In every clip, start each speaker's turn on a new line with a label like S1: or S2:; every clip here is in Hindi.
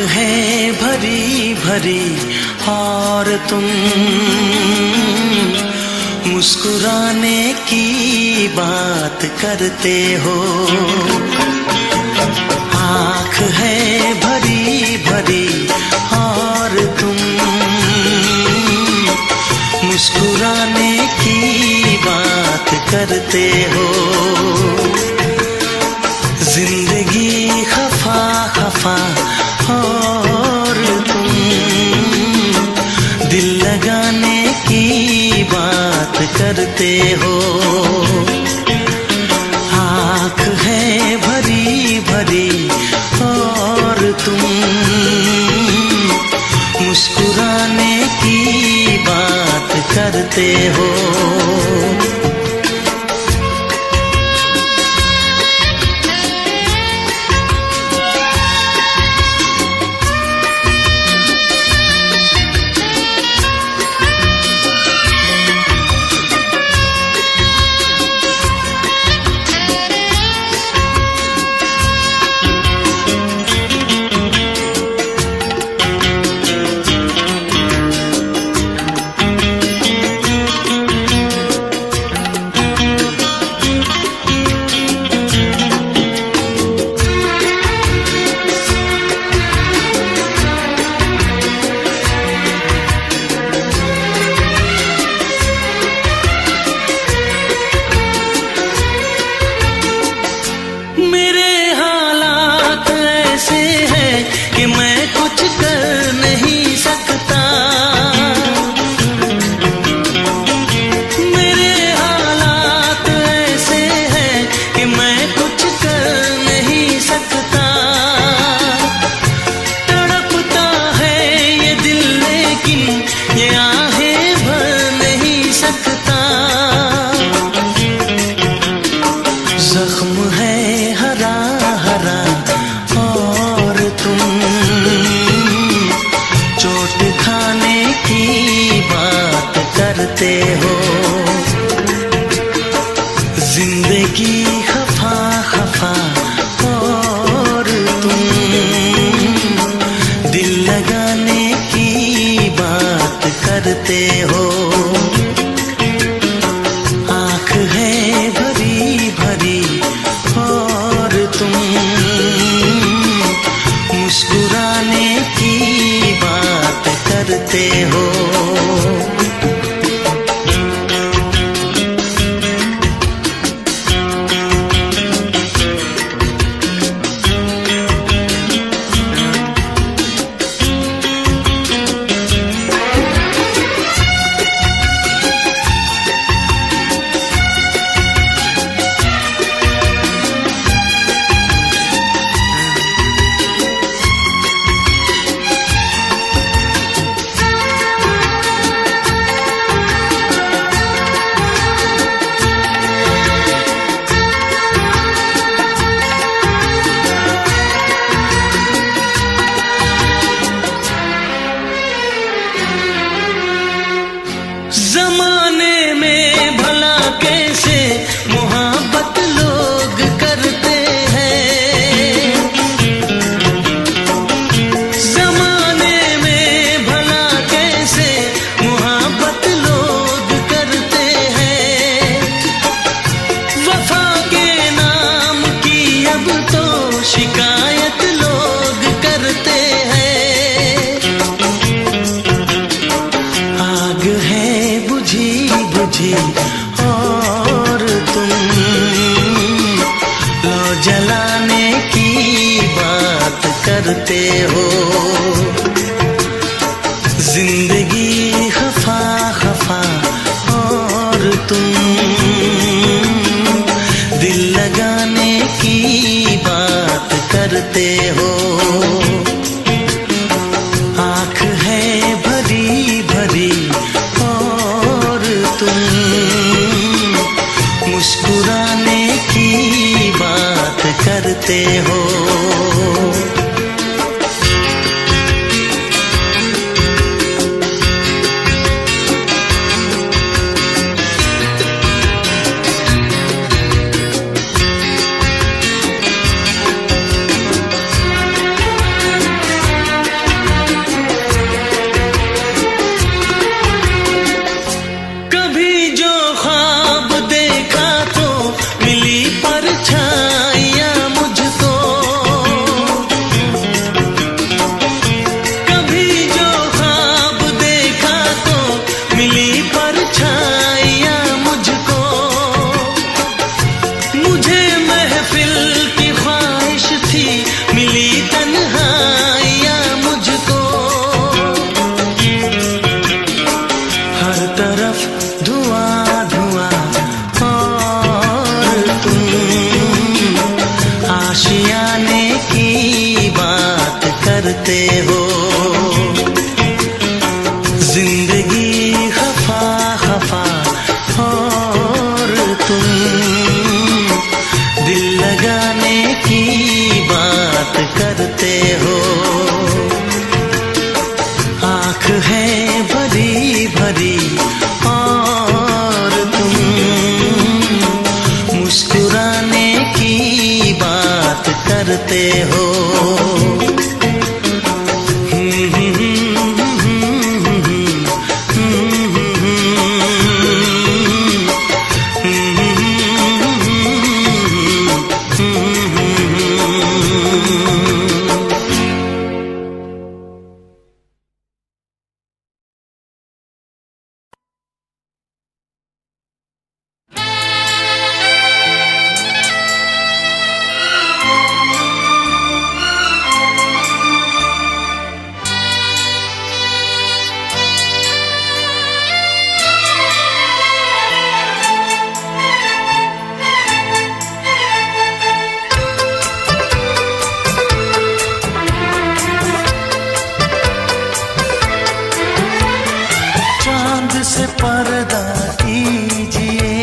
S1: है भरी भरी और तुम मुस्कुराने की बात करते हो। आँख है भरी भरी और तुम मुस्कुराने की बात करते हो। जिंदगी खफा खफा और तुम दिल लगाने की बात करते हो। आँख है भरी भरी और तुम मुस्कुराने की बात करते हो। कि मैं कुछ कर नहीं सकता। मेरे हालात ऐसे हैं कि मैं कुछ कर नहीं सकता। तड़पता है ये दिल लेकिन ये आहें भर नहीं सकता। जख्म है हरा हरा और तुम चोट खाने की बात करते हो। जिंदगी खफा खफा और तुम दिल लगाने की बात करते हो। आँख है भरी भरी और तुम मुस्कुराने की बात करते हो। जमाने में भला कैसे मोहब्बत लोग करते हैं। जमाने में भला कैसे मोहब्बत लोग करते हैं। वफा के नाम की अब तो शिकायत लोग करते हैं। आग है बुझी बुझी और तुम लो जलाने की बात करते हो। जिंदगी खफा खफा और तुम दिल लगाने की बात करते हो। आँख है भरी भरी और तुम मुस्कुराने की बात करते हो। करते हो। आँख है भरी भरी और तुम मुस्कुराने की बात करते हो। से पर्दा कीजिए,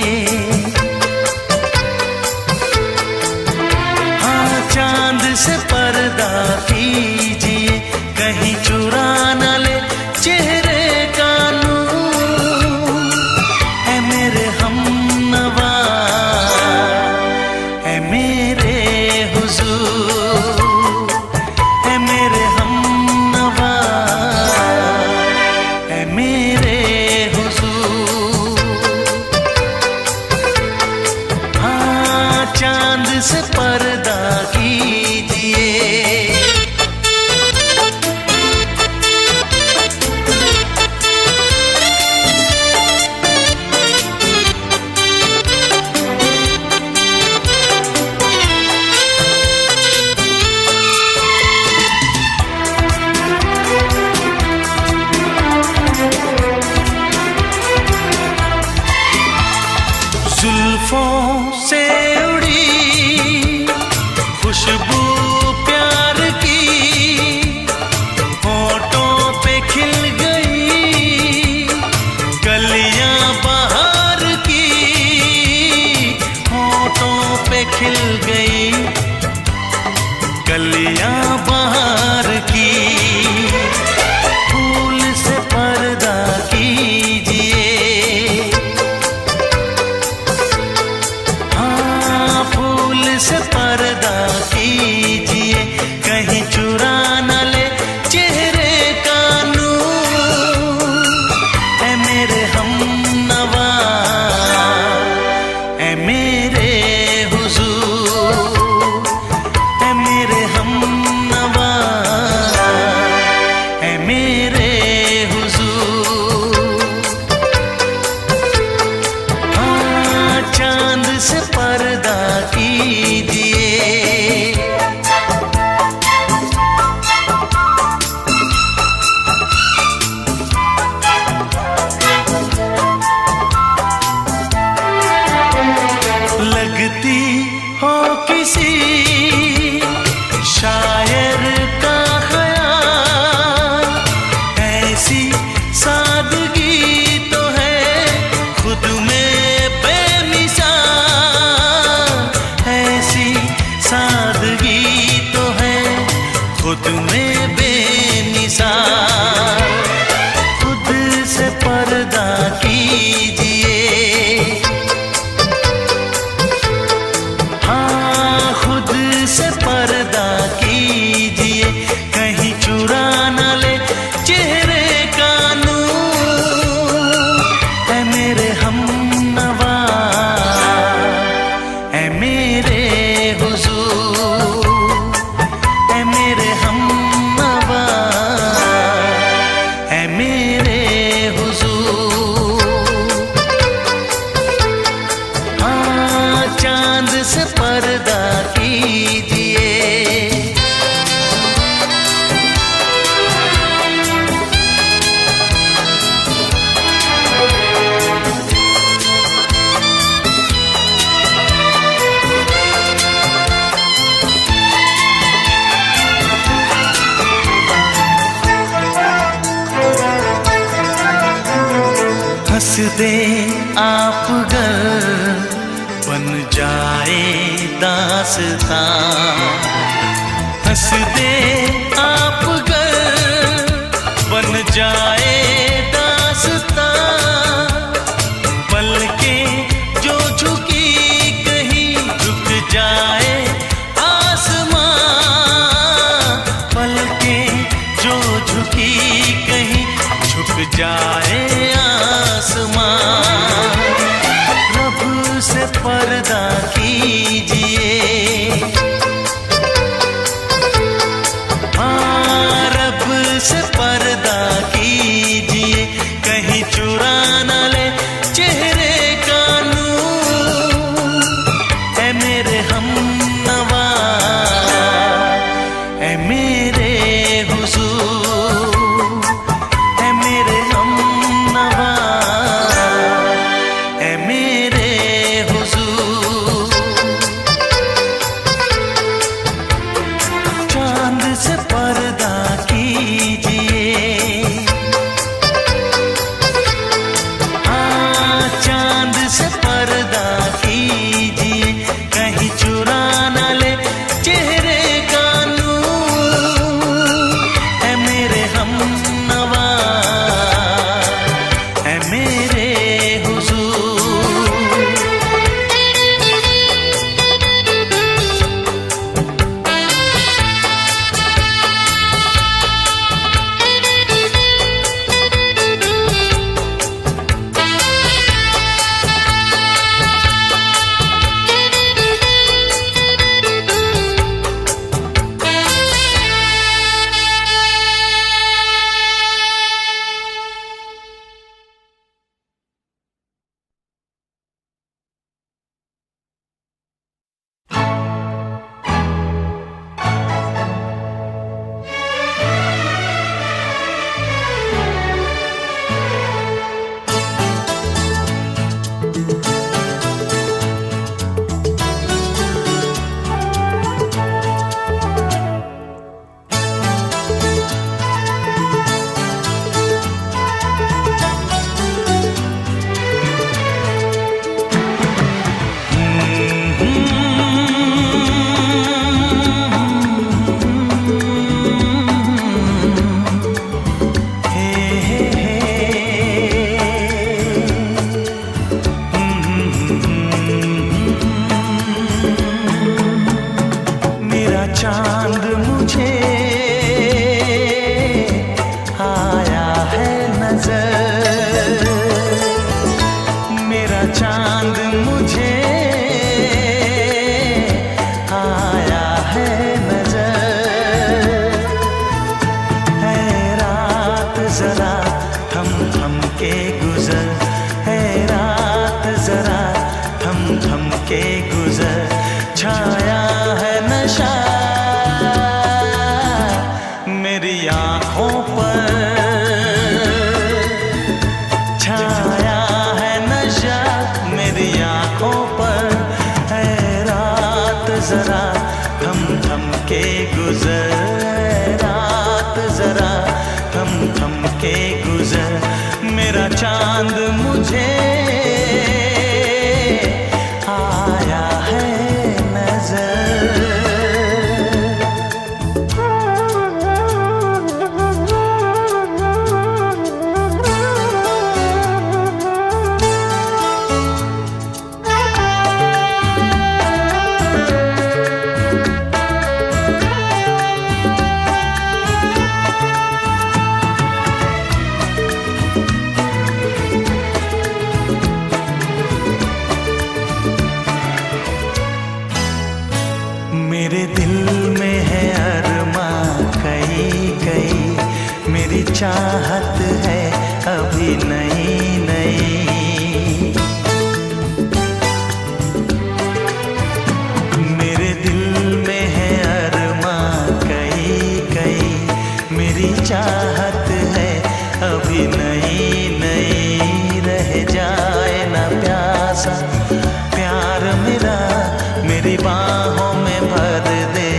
S1: हाँ चांद से पर्दा कीजिए, कहीं चुरा न ले चेहरे का नूर। ऐ मेरे हमनवा, ऐ मेरे हुजूर, ऐ मेरे हमनवा, ऐ मेरे चांद से पर्दा कीजिए। जुल्फों से खुशबू प्यार की होठों पे खिल गई, कलियां बहार की होठों पे खिल गई, कलियां बहार की। फूल से पर्दा कीजिए, हाँ फूल से पर्दा कीजिए, कहीं चुरा न ले चेहरे का नूर। ऐ मेरे हमनवा, ऐ मेरे हुजूर, ऐ मेरे हमनवा, ऐ मेरे हुजूर। हाँ चांद से पर्दा कीजिए। लगती हो किसी शायर का ख्याल, ऐसी सादगी तो है खुद में बेमिसाल, ऐसी सादगी तो है खुद में बेमिसाल। खुद से पर्दा कीजिए, हाँ खुद से पर्दा कीजिए, कहीं चुरा न ले चेहरे का नूर। ऐ मेरे हमनवा, ऐ मेरे हुजूर, ऐ मेरे हमनवा, ऐ मेरे हुजूर। हाँ चांद से पर्दा कीजिए। हंस दे आप गर बन जाए दास्तां, हंस दे आप गर बन जाए दास्तां, पलकें जो झुकी कहीं झुक जाए आसमां, पलकें जो झुकी कहीं झुक जाए आसमां। रब से पर्दा कीजिए, से पर्दा कीजिए, कहीं चुरा न ले चेहरे का नूर। ऐ मेरे हमनवा, ऐ मेरे हुजूर, ऐ मेरे हमनवा, ऐ मेरे हुजूर। चांद से पर्दा चांद मुझे आया है नजर, मेरा चांद मुझे आया है नजर। है रात जरा थम थम के गुजर, है रात जरा थम थम के गुजर। छाया है नशा मेरी आँखों पर, छाया है नशा मेरी आँखों पर। है रात जरा थम थम के गुजर, रात जरा थम थम के गुजर। मेरा चांद मुझे आया है नजर। मेरे दिल में है अरमां कई कई, मेरी चाहत है अभी नई नई। मेरे दिल में है अरमां कई कई, मेरी चाहत है अभी नई नई। रह जाए ना प्यासा प्यार मेरा, मेरी बाहों में भर दे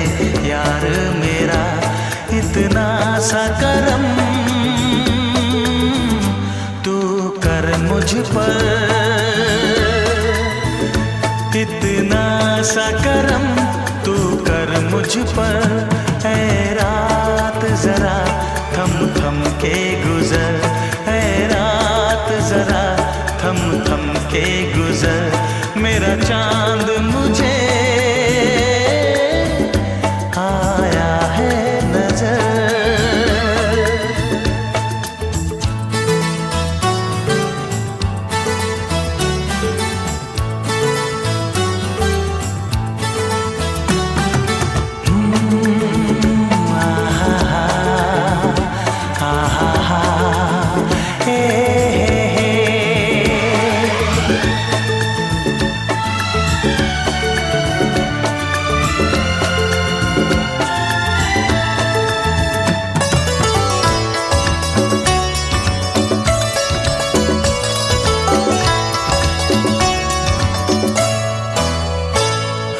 S1: यार मेरा। इतना सा करम तू कर मुझ पर, इतना सा करम तू कर मुझ पर। ऐ रात जरा थम थम के गुजर, ऐ रात जरा थम थम के गुजर, मेरा चांद मुझे आया है नजर।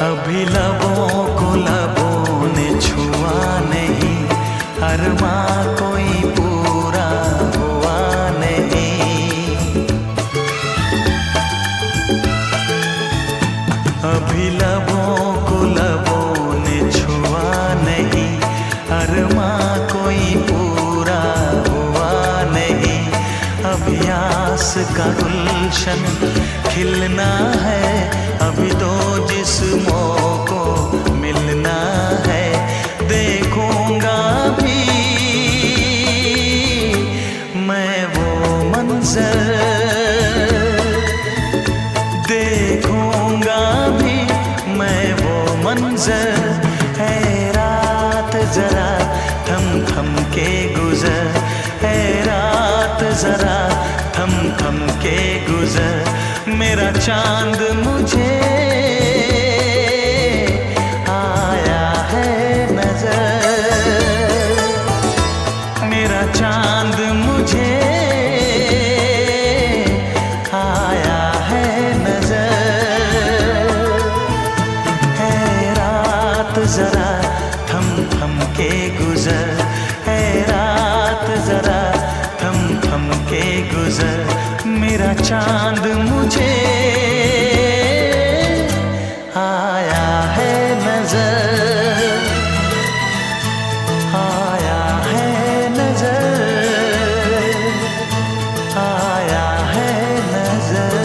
S1: अभी लबों को लबों ने छुआ नहीं, अरमां कोई पूरा हुआ नहीं। अभी लबों को लबों ने छुआ नहीं, अरमां कोई पूरा हुआ नहीं। अभी आस का गुलशन खिलना है, अभी तो जिस्मों को मिलना है। देखूंगा भी मैं वो मंजर, देखूंगा भी मैं वो मंजर। है रात जरा थम थम के गुजर, है रात जरा थम थम के गुजर, मेरा चांद मुझे आया है नजर, मेरा चांद मुझे आया है नजर। है रात जरा थम थम के गुजर, है रात जरा थम थम के गुजर, मेरा चांद मुझे आया है नजर, आया है नजर, आया है नजर।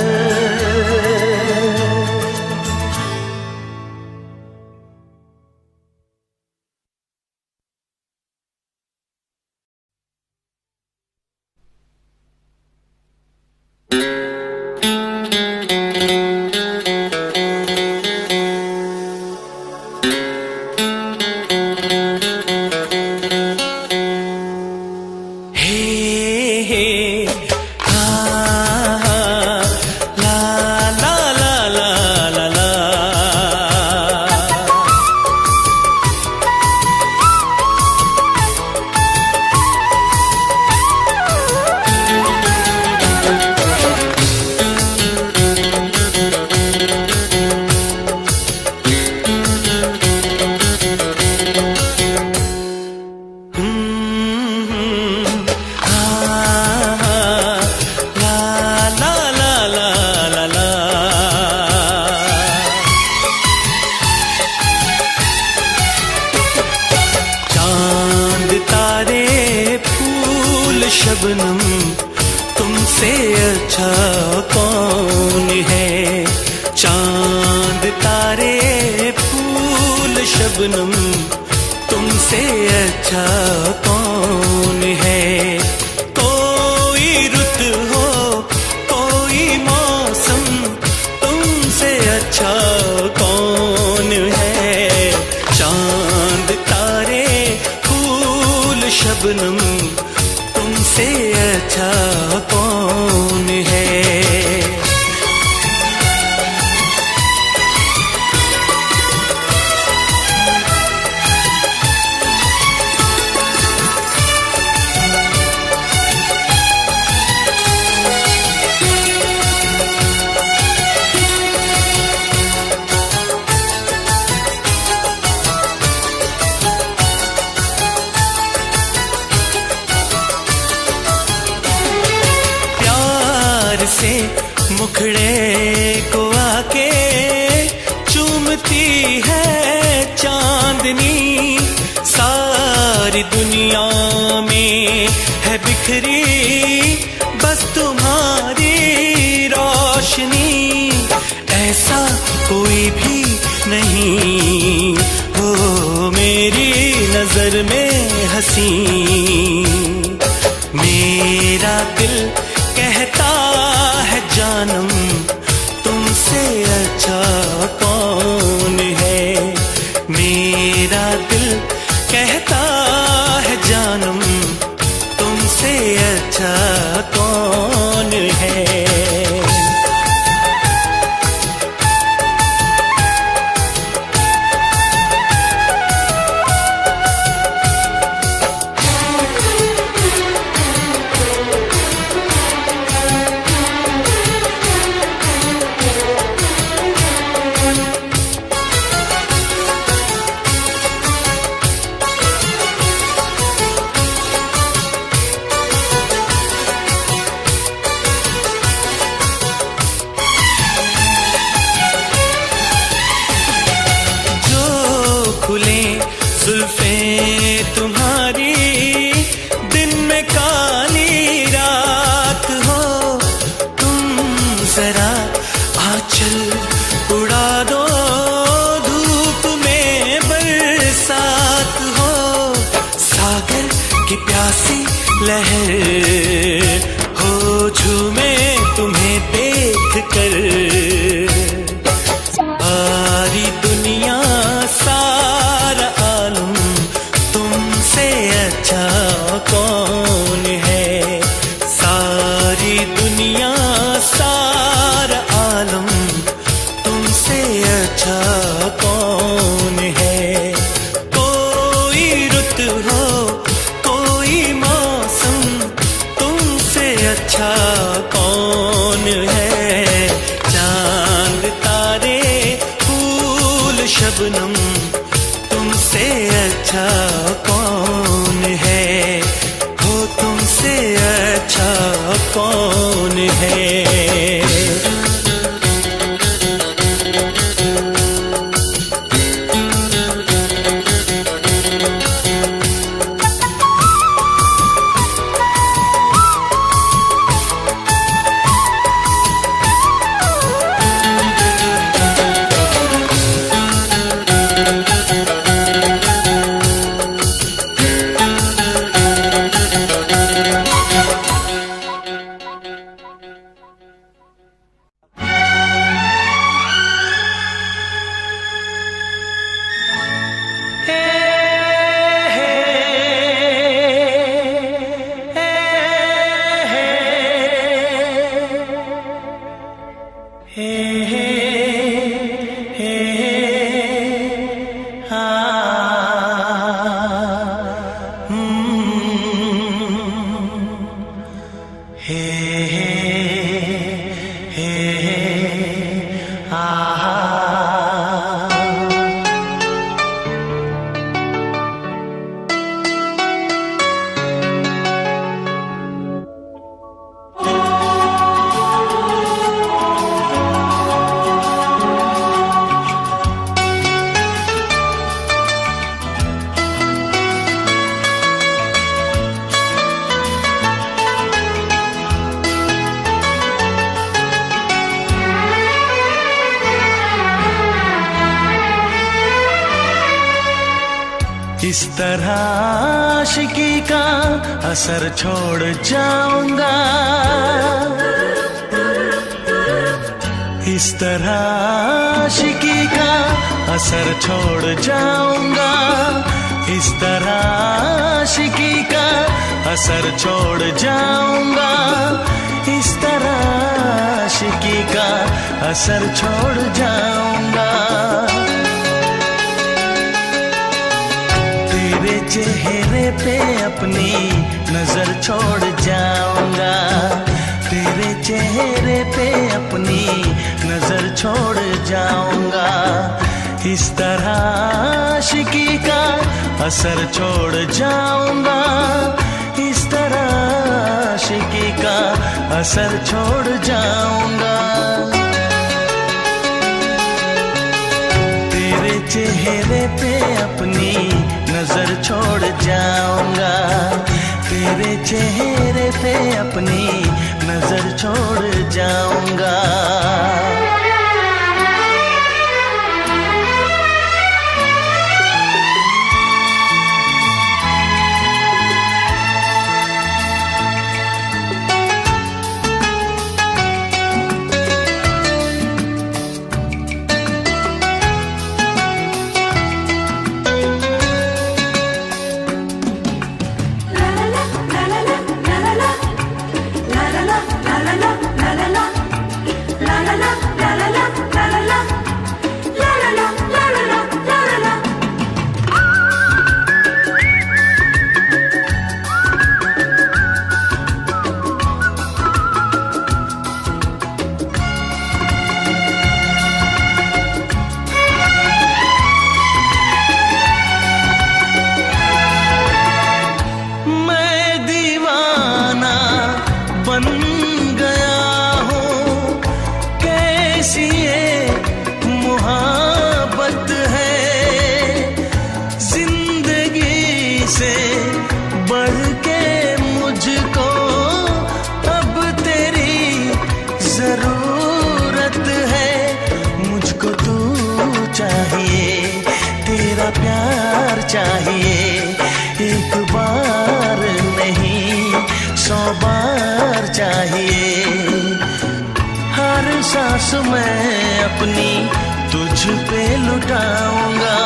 S1: शबनम तुमसे अच्छा कौन है, चांद तारे फूल शबनम तुमसे अच्छा कौन है। कोई रुत हो कोई मौसम तुमसे अच्छा कौन है, चांद तारे फूल शबनम तुमसे अच्छा कौन है। से मुखड़े को आके चूमती है चांदनी,
S2: सारी दुनिया में है बिखरी बस तुम्हारी रोशनी, ऐसा कोई भी नहीं हो मेरी नजर में हंसी। मेरा दिल कहता है जानम तुमसे अच्छा कौन है, मेरा दिल कहता है जानम तुमसे अच्छा कौन है। खुले जुल्फे तुम्हारी दिन में काली रात हो, तुम जरा आंचल उड़ा दो धूप में बरसात हो। सागर की प्यासी लहर हो झूमे तुम्हें देख कर, सारी दुनिया सारा आलम तुमसे अच्छा कौन है, सारी दुनिया सारा आलम तुमसे अच्छा कौन है। कोई रुत हो कोई मौसम तुमसे अच्छा कौन है, चांद तारे फूल शबनम तुमसे अच्छा कौन है, हो तुमसे अच्छा कौन है।
S1: इस तरह आशिकी का असर छोड़ जाऊंगा, इस तरह आशिकी का असर छोड़ जाऊंगा, इस तरह आशिकी का असर छोड़ जाऊंगा, इस तरह आशिकी का असर छोड़ जाऊंगा। तेरे चेहरे पे अपनी नजर छोड़ जाऊंगा, तेरे चेहरे पे अपनी नजर छोड़ जाऊंगा, इस तरह आशिकी का असर छोड़ जाऊंगा, इस तरह आशिकी का असर छोड़ जाऊंगा। तेरे चेहरे पे अपनी नजर छोड़ जाऊंगा, तेरे चेहरे पे अपनी नजर छोड़ जाऊंगा। बन गया हूँ, कैसी ये मुहाबत है, जिंदगी से बढ़ के मुझको अब तेरी जरूरत है। मुझको तू चाहिए, तेरा प्यार चाहिए, एक बार नहीं 100 बार चाहिए। हर सांस मैं अपनी तुझ पे लुटाऊंगा,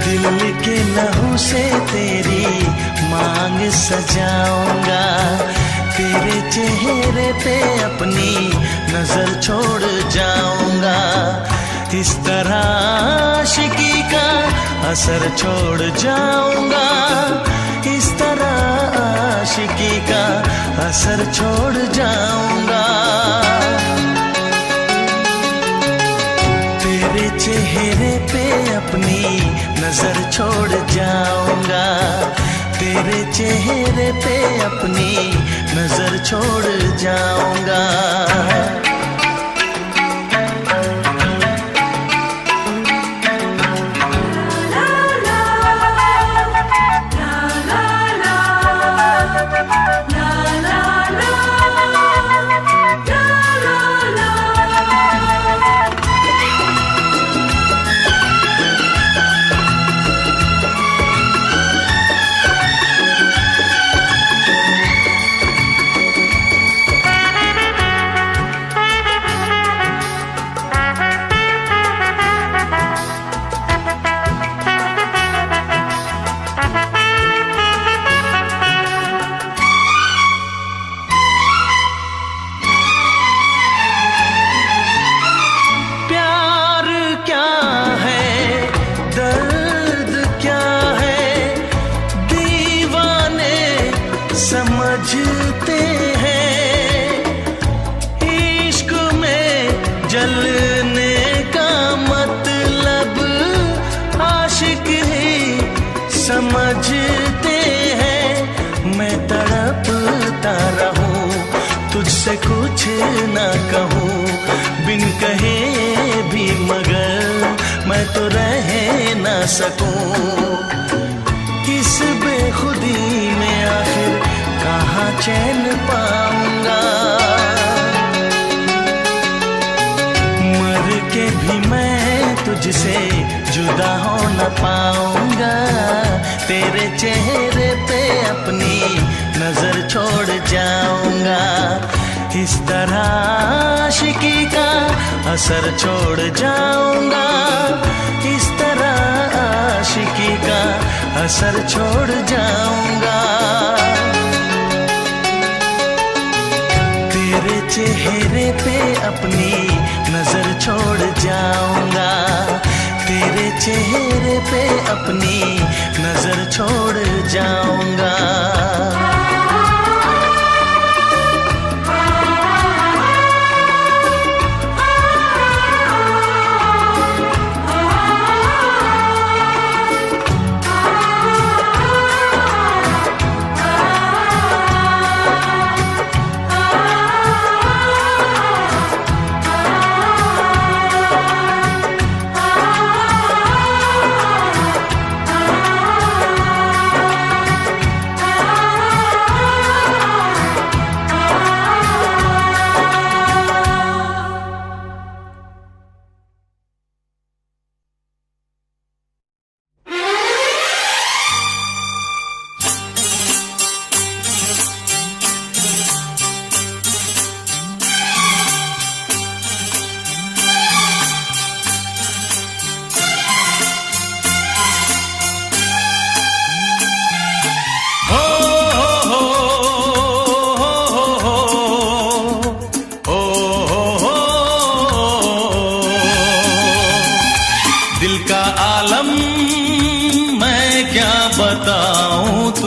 S1: दिल के लहू से तेरी मांग सजाऊंगा, तेरे चेहरे पे अपनी नजर छोड़ जाऊंगा। इस तरह आशिकी का असर छोड़ जाऊंगा, इस तरह आशिकी का असर छोड़ जाऊंगा। तेरे चेहरे पे अपनी नजर छोड़ जाऊंगा, तेरे चेहरे पे अपनी नजर छोड़ जाऊंगा। समझते हैं इश्क में जलने का मतलब, आशिक ही समझते हैं। मैं तड़पता रहूं, तुझसे कुछ ना कहूं, बिन कहे भी मगर मैं तो रह ना सकूं। किस बेखुदी में आखिर कहाँ चैन पाऊंगा, मर के भी मैं तुझसे जुदा हो न पाऊंगा। तेरे चेहरे पे अपनी नजर छोड़ जाऊंगा, इस तरह आशिकी का असर छोड़ जाऊंगा, इस तरह आशिकी का असर छोड़ जाऊंगा। तेरे चेहरे पे अपनी नजर छोड़ जाऊंगा, तेरे चेहरे पे अपनी नजर छोड़ जाऊंगा।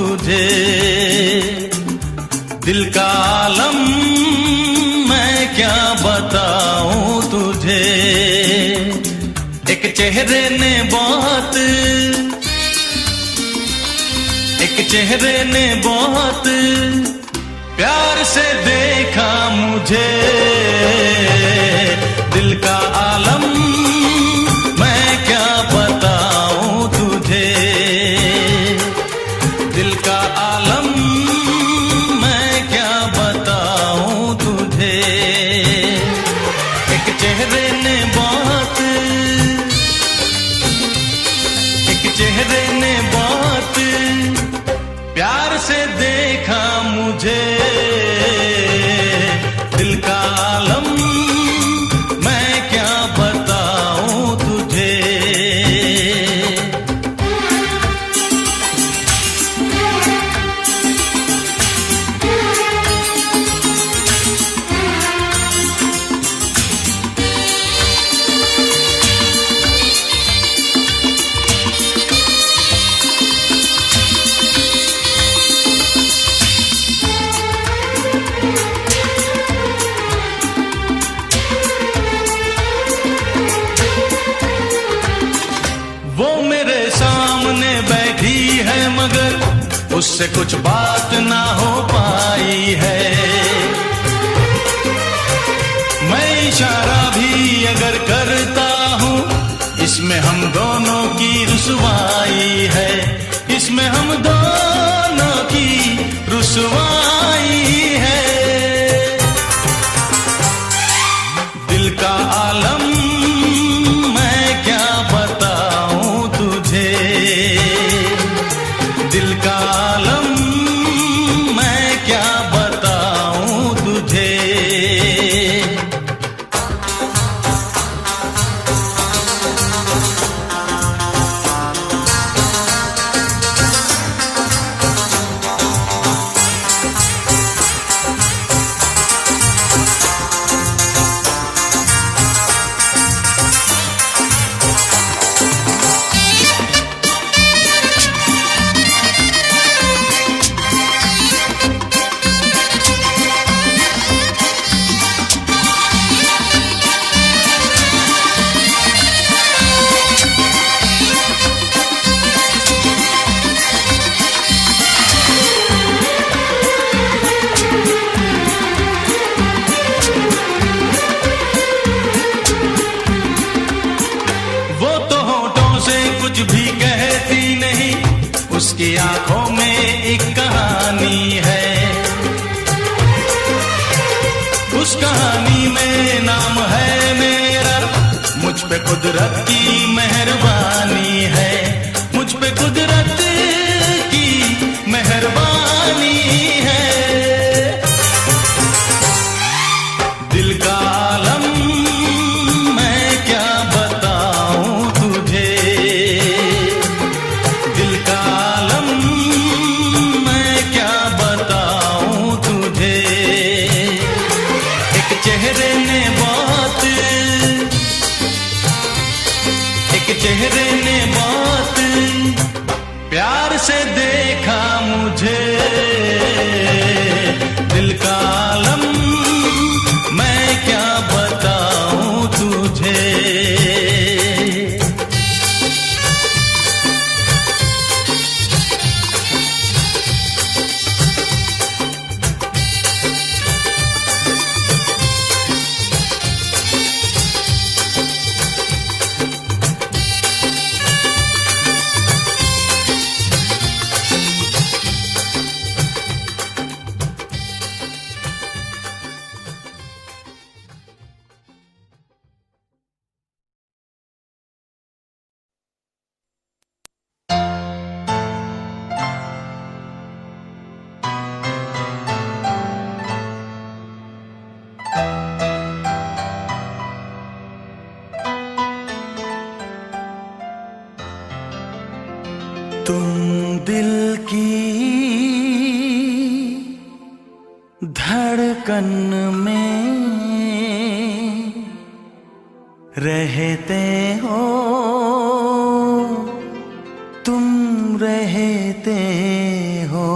S1: तुझे। दिल का आलम मैं क्या बताऊं तुझे। एक चेहरे ने बहुत, एक चेहरे ने बहुत प्यार से देखा मुझे। दिल का आलम मैं क्या बताऊं तुझे। दिल का आलम मैं क्या बताऊं तुझे। एक चेहरे ने बहुत, एक चेहरे ने बहुत प्यार से देखा मुझे। दिल का आलम मैं क्या बताऊं तुझे। वो मेरे सामने बैठी है मगर उससे कुछ बात ना हो पाई है। मैं इशारा भी अगर करता हूँ इसमें हम दोनों की रुसवाई है। इसमें हम दोनों की रुसवाई है। दिल का आलम मैं क्या बताऊं तुझे। दिल का आलम मैं क्या बताऊं तुझे। कुछ भी कहती नहीं, उसकी आंखों में एक कहानी है। उस कहानी में नाम है मेरा, मुझ पे कुदरत की मेहरबानी है। मुझ पे कुदरत की मेहरबानी है। दिल का आलम मैं क्या बताऊं तुझे। दिल का आलम मैं क्या बताऊं तुझे। एक चेहरे ने बहुत, एक चेहरे ने बहुत प्यार से देखा मुझे। दिल का आलम मैं क्या बताऊं तुझे। तुम दिल की धड़कन में रहते हो, तुम रहते हो।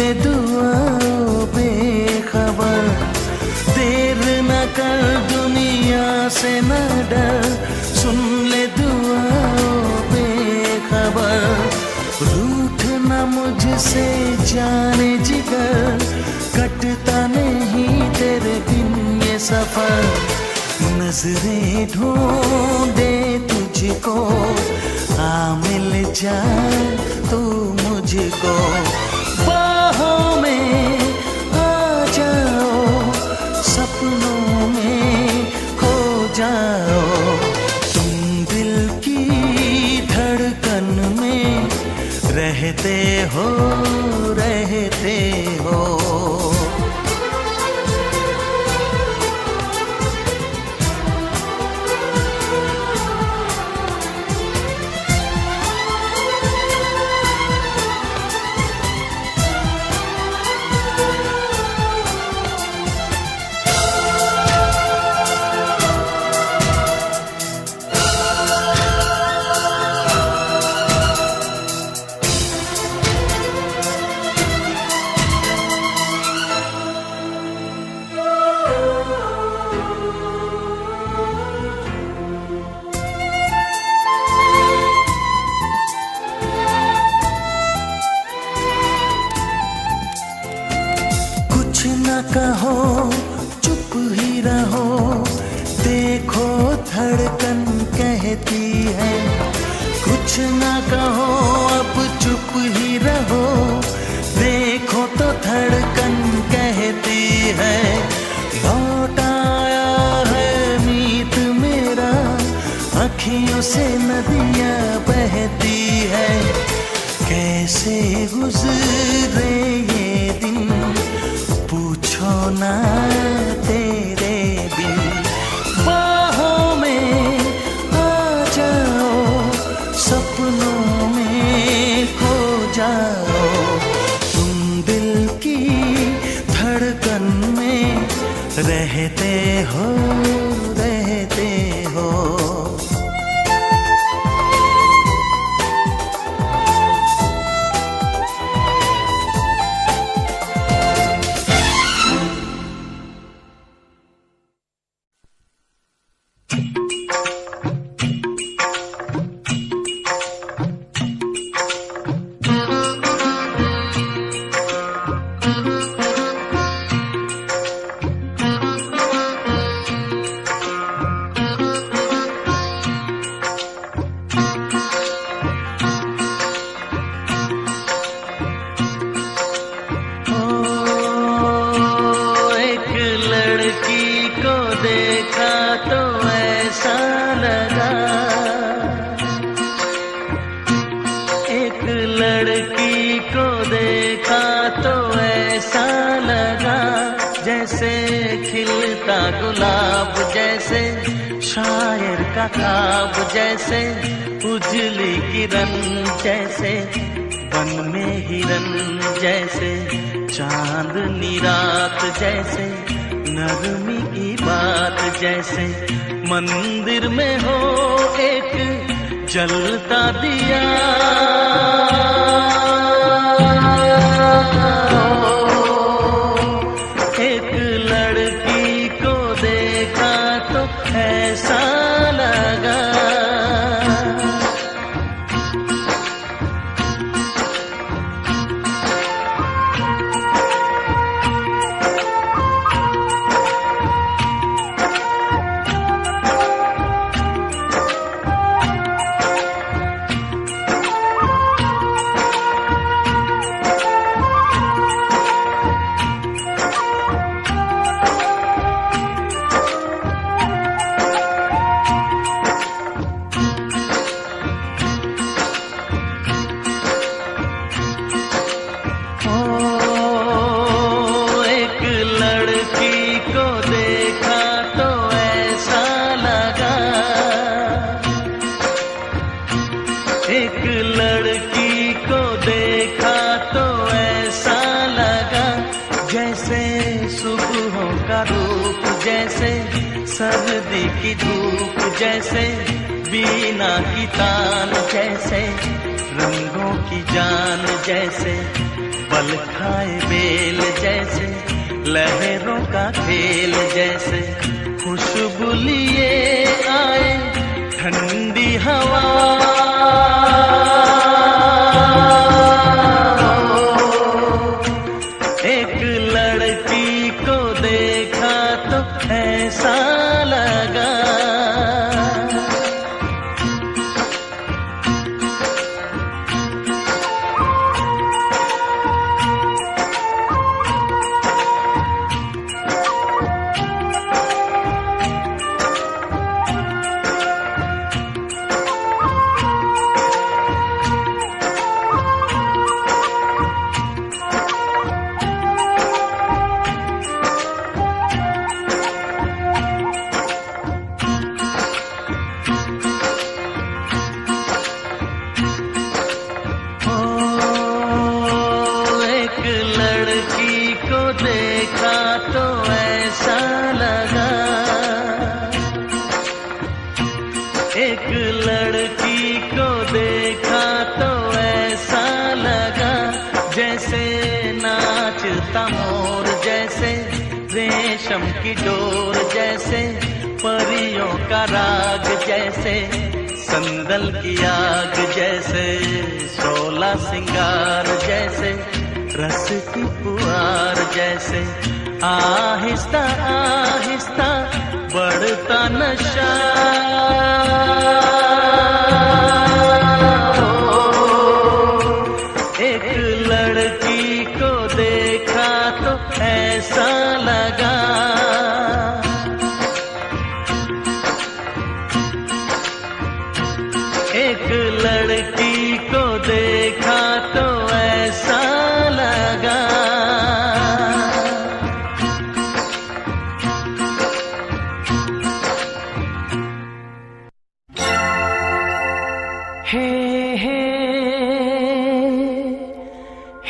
S1: ले दुआओं बेखबर, देर न कर दुनिया से न डर, सुन ले दुआओं बेखबर, रूठ न मुझसे जाने जिगर, कटता नहीं तेरे बिन ये सफर। नजरें ढूंढे तुझको, आ मिल जाए तू मुझको, बाहों में आ जाओ, सपनों में खो जाओ, तुम दिल की धड़कन में रहते हो, रहते हो। कहो चुप ही रहो, देखो धड़कन कहती है, कुछ ना कहो अब चुप ही रहो, देखो तो धड़कन कहती है। लौट आया है मीत मेरा, अखियों से नदियाँ बहती है, कैसे गुजरे ये दिन पूछो ना तेरे बिन, बाहों में आ जाओ, सपनों में खो जाओ, तुम दिल की धड़कन में रहते हो, रहते हो।
S2: लड़की को देखा तो ऐसा लगा, जैसे खिलता गुलाब, जैसे शायर का ख्वाब, जैसे उजली किरण, जैसे वन में हिरन, जैसे चांदनी रात, जैसे नरमी की बात, जैसे मंदिर में हो एक जलता दिया, एक लड़की को देखा तो ऐसा लगा। एक लड़की को देखा तो ऐसा लगा, जैसे सुबहों का रूप, जैसे सर्दी की धूप, जैसे बीना की तान, जैसे रंगों की जान, जैसे पल खाए बेल जैसे, लहरों का खेल जैसे, खुशबू लिए आए ठंडी हवा। एक लड़की को देखा तो ऐसा लगा, एक लड़की को देखा तो ऐसा लगा, जैसे नाचता मोर जैसे, रेशम की डोर जैसे, परियों का राग जैसे, संदल की आग जैसे, शोला सिंगार जैसे, रस की पुआर जैसे, आहिस्ता आहिस्ता बढ़ता नशा। एक लड़की को देखा तो ऐसा लगा, एक लड़की को देखा तो ऐसा लगा। हे हे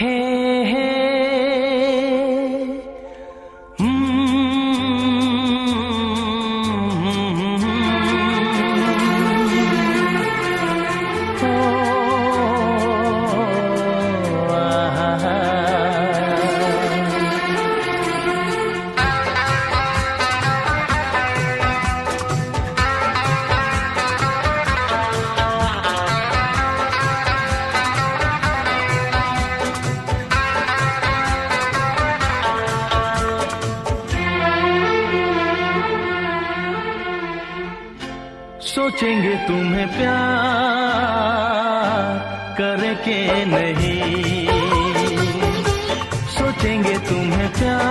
S2: हे हे सोचेंगे तुम्हें प्यार करके नहीं, सोचेंगे तुम्हें प्यार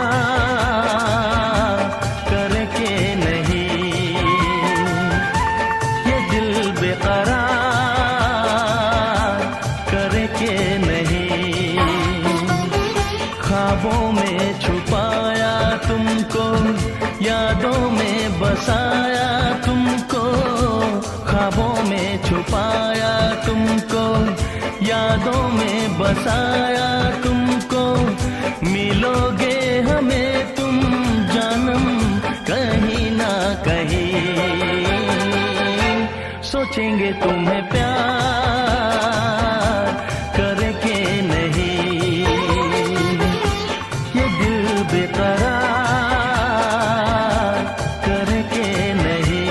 S2: करके नहीं, ये दिल बेकरार करके नहीं, ख्वाबों में छुपाया तुमको, यादों में बसाया तुमको, ख्वाबों में छुपाया तुमको, यादों में बसाया तुमको, मिलोगे हमें तुम जानम कहीं ना कहीं, सोचेंगे तुम्हें प्यार करके नहीं, ये दिल बेकरार करके नहीं।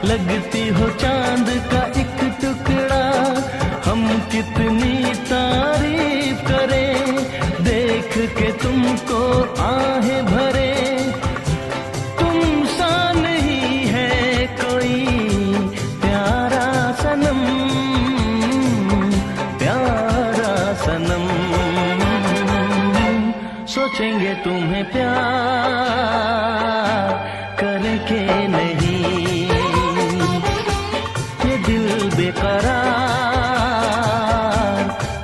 S2: लगती हो चांद का एक टुकड़ा, हम कितनी तारीफ करें, देख के तुमको आहें भरे, तुम सा नहीं है कोई प्यारा सोचेंगे तुम्हें प्यार करके नहीं, ये दिल बेकरार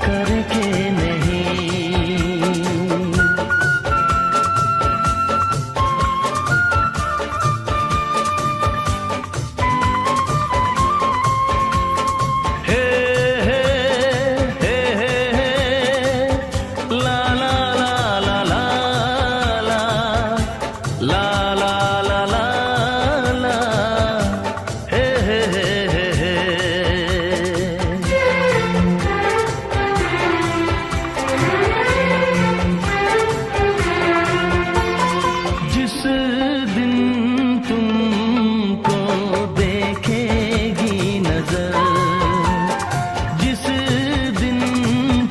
S2: करके नहीं। हे हे हे हे हे ला ला ला ला ला ला ला ला ला ला ला हे हे हे हे हे। जिस दिन तुमको देखेगी नजर, जिस दिन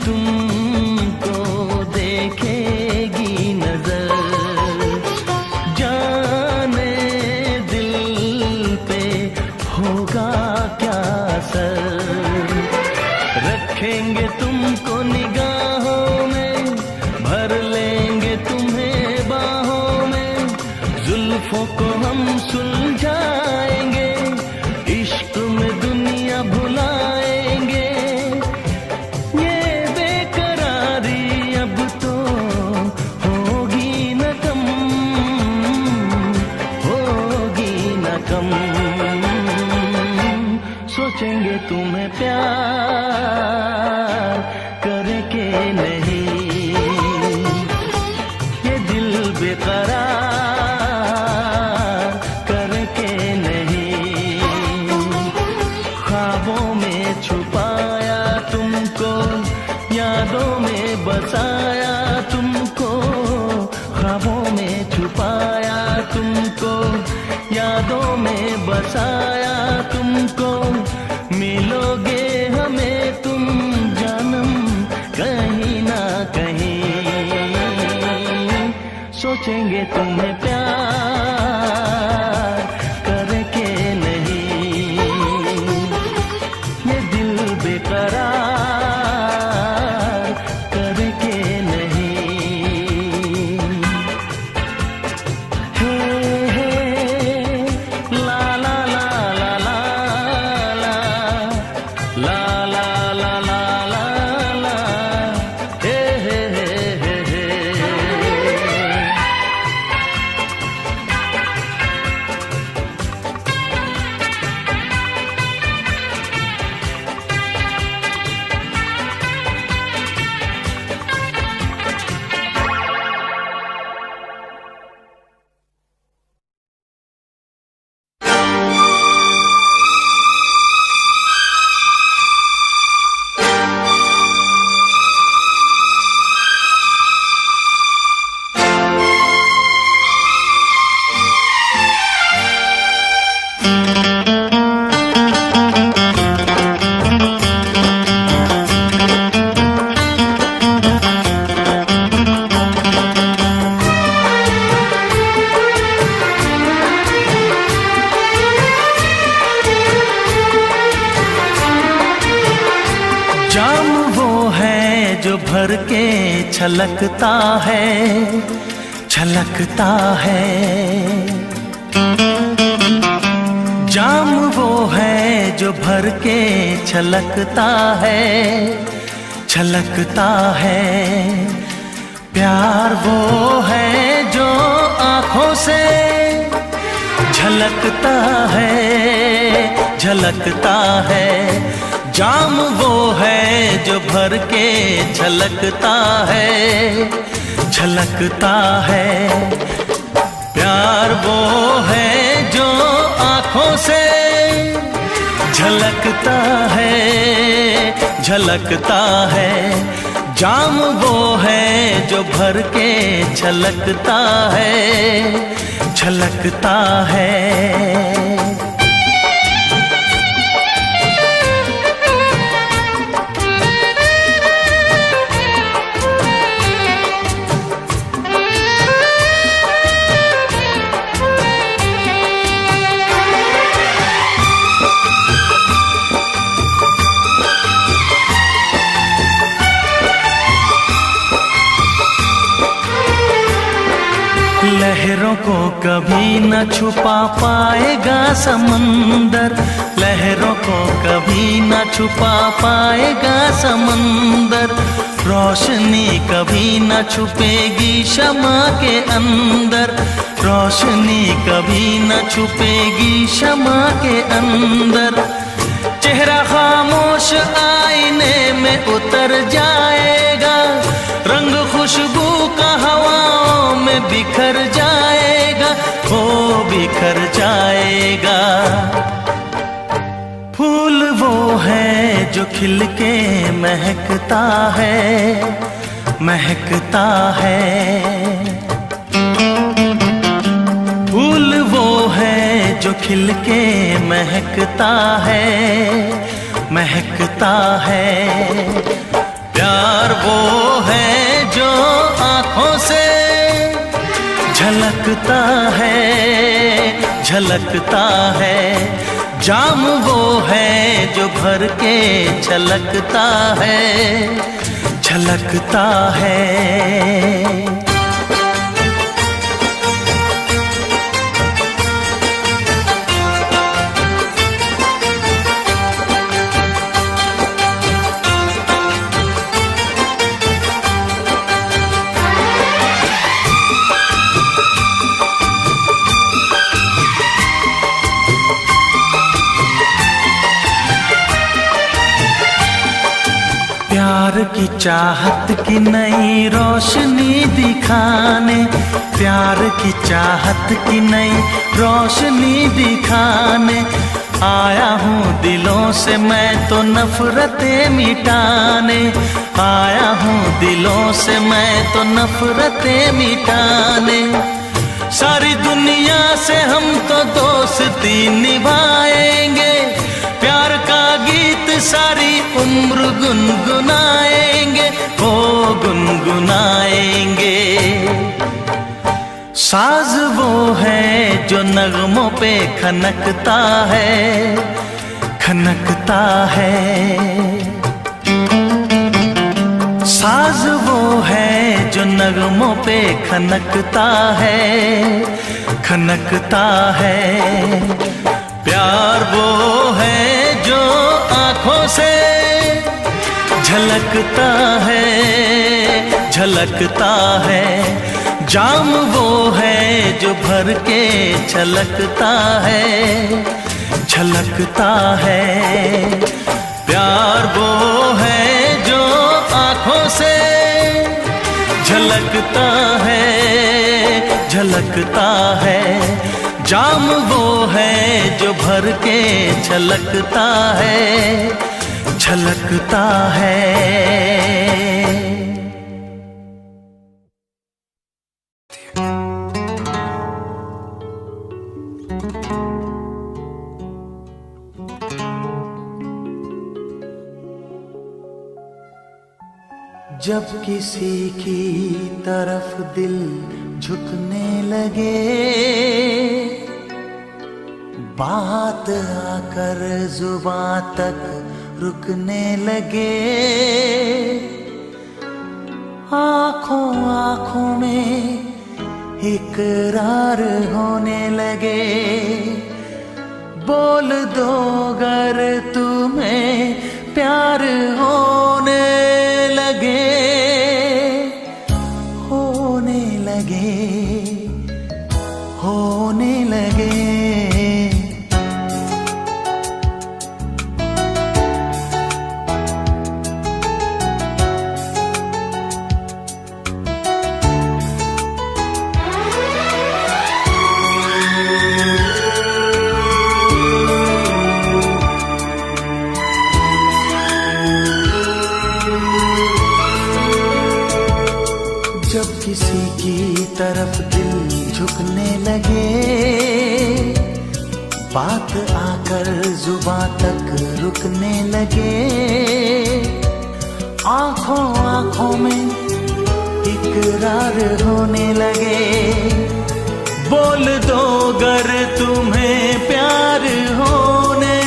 S2: तुमको देखेगी नजर, जाने दिल पे होगा क्या असर। रखेंगे तुमको निगाहों में, भर लेंगे तुम्हें बाहों में, जुल्फों को हम सुलझाएंगे, इश्क में दुनिया भुलाएंगे। ये बेकरारी अब तो होगी न कम, होगी न कम। सोचेंगे तुम्हें प्यार करके नहीं, ये दिल बेकरार करके नहीं। ख्वाबों में छुपाया तुमको, यादों में बसाया तुमको, ख्वाबों में छुपाया तुमको, यादों में बसाया तुमको। मिलोगे हमें तुम जानम कहीं ना कहीं। सोचेंगे तुम्हें प्यार करके नहीं, ये दिल बेकरार करके नहीं। हे हे ला ला ला ला ला ला ला ला ला ला ला ला हे हे हे हे हे। जाम वो है जो भर के छलकता है, छलकता है। जाम वो है जो भर के छलकता है, छलकता है। प्यार वो है जो आँखों से झलकता है, झलकता है। जाम वो है जो भर के छलकता है, छलकता है। प्यार वो है जो आँखों से झलकता है, झलकता है। जाम वो है जो भर के छलकता है, छलकता है।
S1: लहरों को कभी न छुपा पाएगा समंदर, लहरों को कभी न छुपा पाएगा समंदर। रोशनी कभी न छुपेगी शमा के अंदर, रोशनी कभी न छुपेगी शमा के अंदर। चेहरा खामोश आईने में उतर जाएगा, रंग खुशबू का हवाओं में बिखर जाएगा, वो बिखर जाएगा। फूल वो है जो खिल के महकता है, महकता है। फूल वो है जो खिल के महकता है, महकता है। प्यार वो है जो आँखों से झलकता है, झलकता है। जाम वो है जो भर के छलकता है, छलकता है। प्यार की चाहत की नई रोशनी दिखाने, प्यार की चाहत की नई रोशनी दिखाने आया हूँ दिलों से मैं तो नफरतें मिटाने, आया हूँ दिलों से मैं तो नफरतें मिटाने। सारी दुनिया से हम तो दोस्ती निभाएंगे, प्यार का गीत सारी उम्र गुनगुनाएंगे, वो गुनगुनाएंगे। साज वो है जो नगमों पे खनकता है, खनकता है। साज वो है जो नगमों पे खनकता है, खनकता है। प्यार वो है जो आँखों से झलकता है, झलकता है। जाम वो है जो भर के छलकता है, छलकता है। प्यार वो है जो आँखों से झलकता है, झलकता है। जाम वो है जो भर के छलकता है, छलकता है। जब किसी की तरफ दिल झुकने लगे, बात आकर जुबां तक रुकने लगे, आँखों आँखों में इकरार होने लगे। बोल दो अगर तुम्हें प्यार होने लगे, होने लगे, होने लगे। जब किसी की तरफ दिल झुकने लगे, बात आकर जुबां तक रुकने लगे, आँखों आँखों में इकरार होने लगे। बोल दो अगर तुम्हें प्यार होने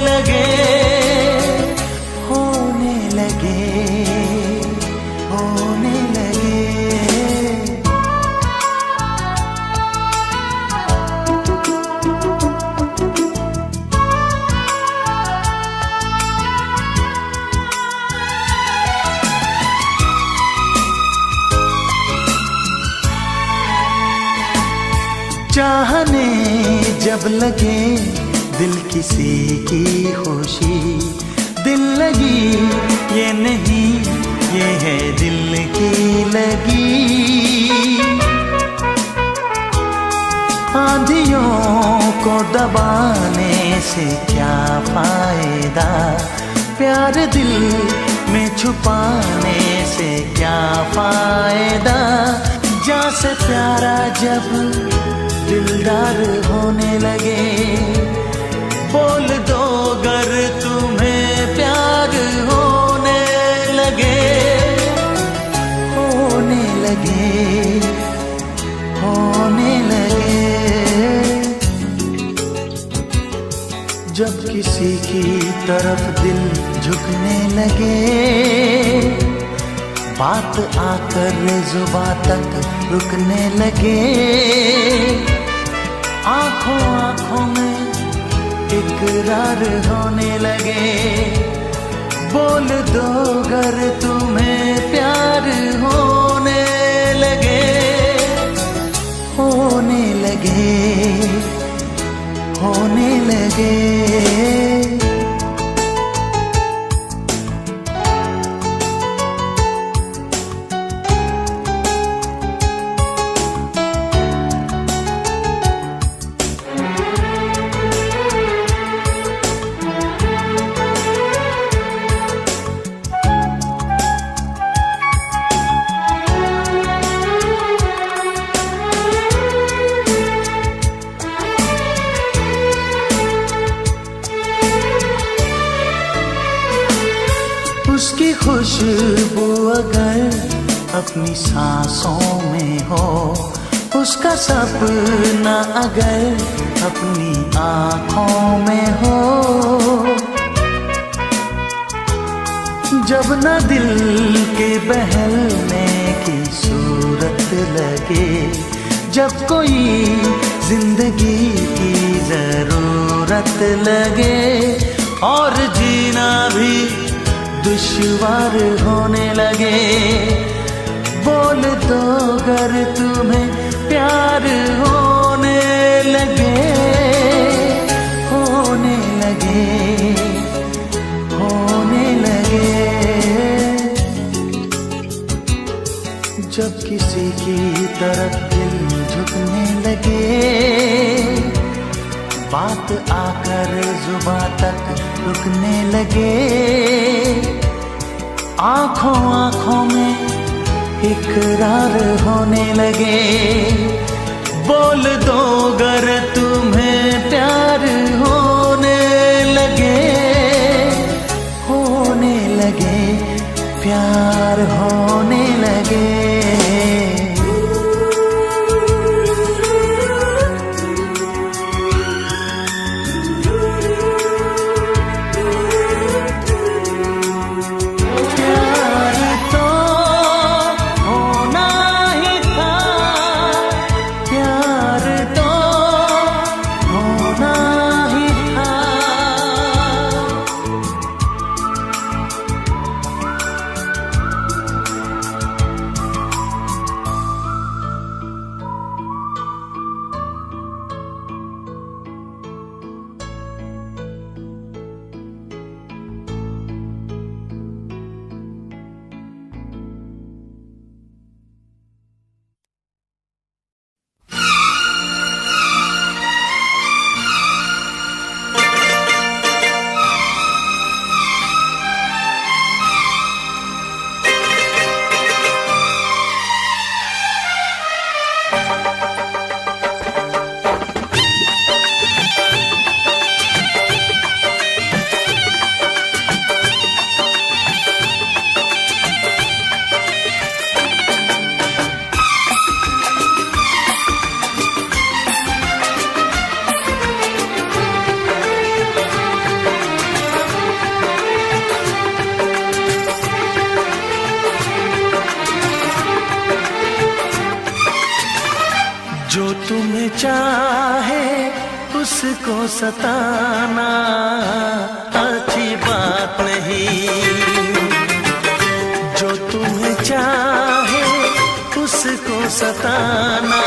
S1: लगे, होने लगे, होने लगे। चाहने जब लगे दिल किसी की खुशी, दिल लगी ये नहीं ये है दिल की लगी। आंधियों को दबाने से क्या फायदा, प्यार दिल में छुपाने से क्या फायदा। जा से प्यारा जब दिलदार होने लगे, बोल दो गर तुम्हें प्यार होने लगे, होने लगे, होने लगे। जब किसी की तरफ दिल झुकने लगे, बात आकर जुबां तक रुकने लगे, आंखों आंखों में इकरार होने लगे, बोल दो गर तुम्हें प्यार होने लगे, होने लगे, होने लगे। उसकी खुशबू अगर अपनी सांसों में हो, उसका सपना अगर अपनी आँखों में हो, जब न दिल के बहलने की सूरत लगे, जब कोई जिंदगी की जरूरत लगे और जीना भी दुश्वार होने लगे, बोल दो गर तुम्हें प्यार होने लगे, होने लगे, होने लगे। जब किसी की तरफ दिल झुकने लगे, बात आकर जुबां तक रुकने लगे, आंखों आंखों में इकरार होने लगे, बोल दो गर तुम्हें प्यार होने लगे, होने लगे, प्यार होने लगे। जो तुम्हें चाहे उसको सताना अच्छी बात नहीं, जो तुम्हें चाहे उसको सताना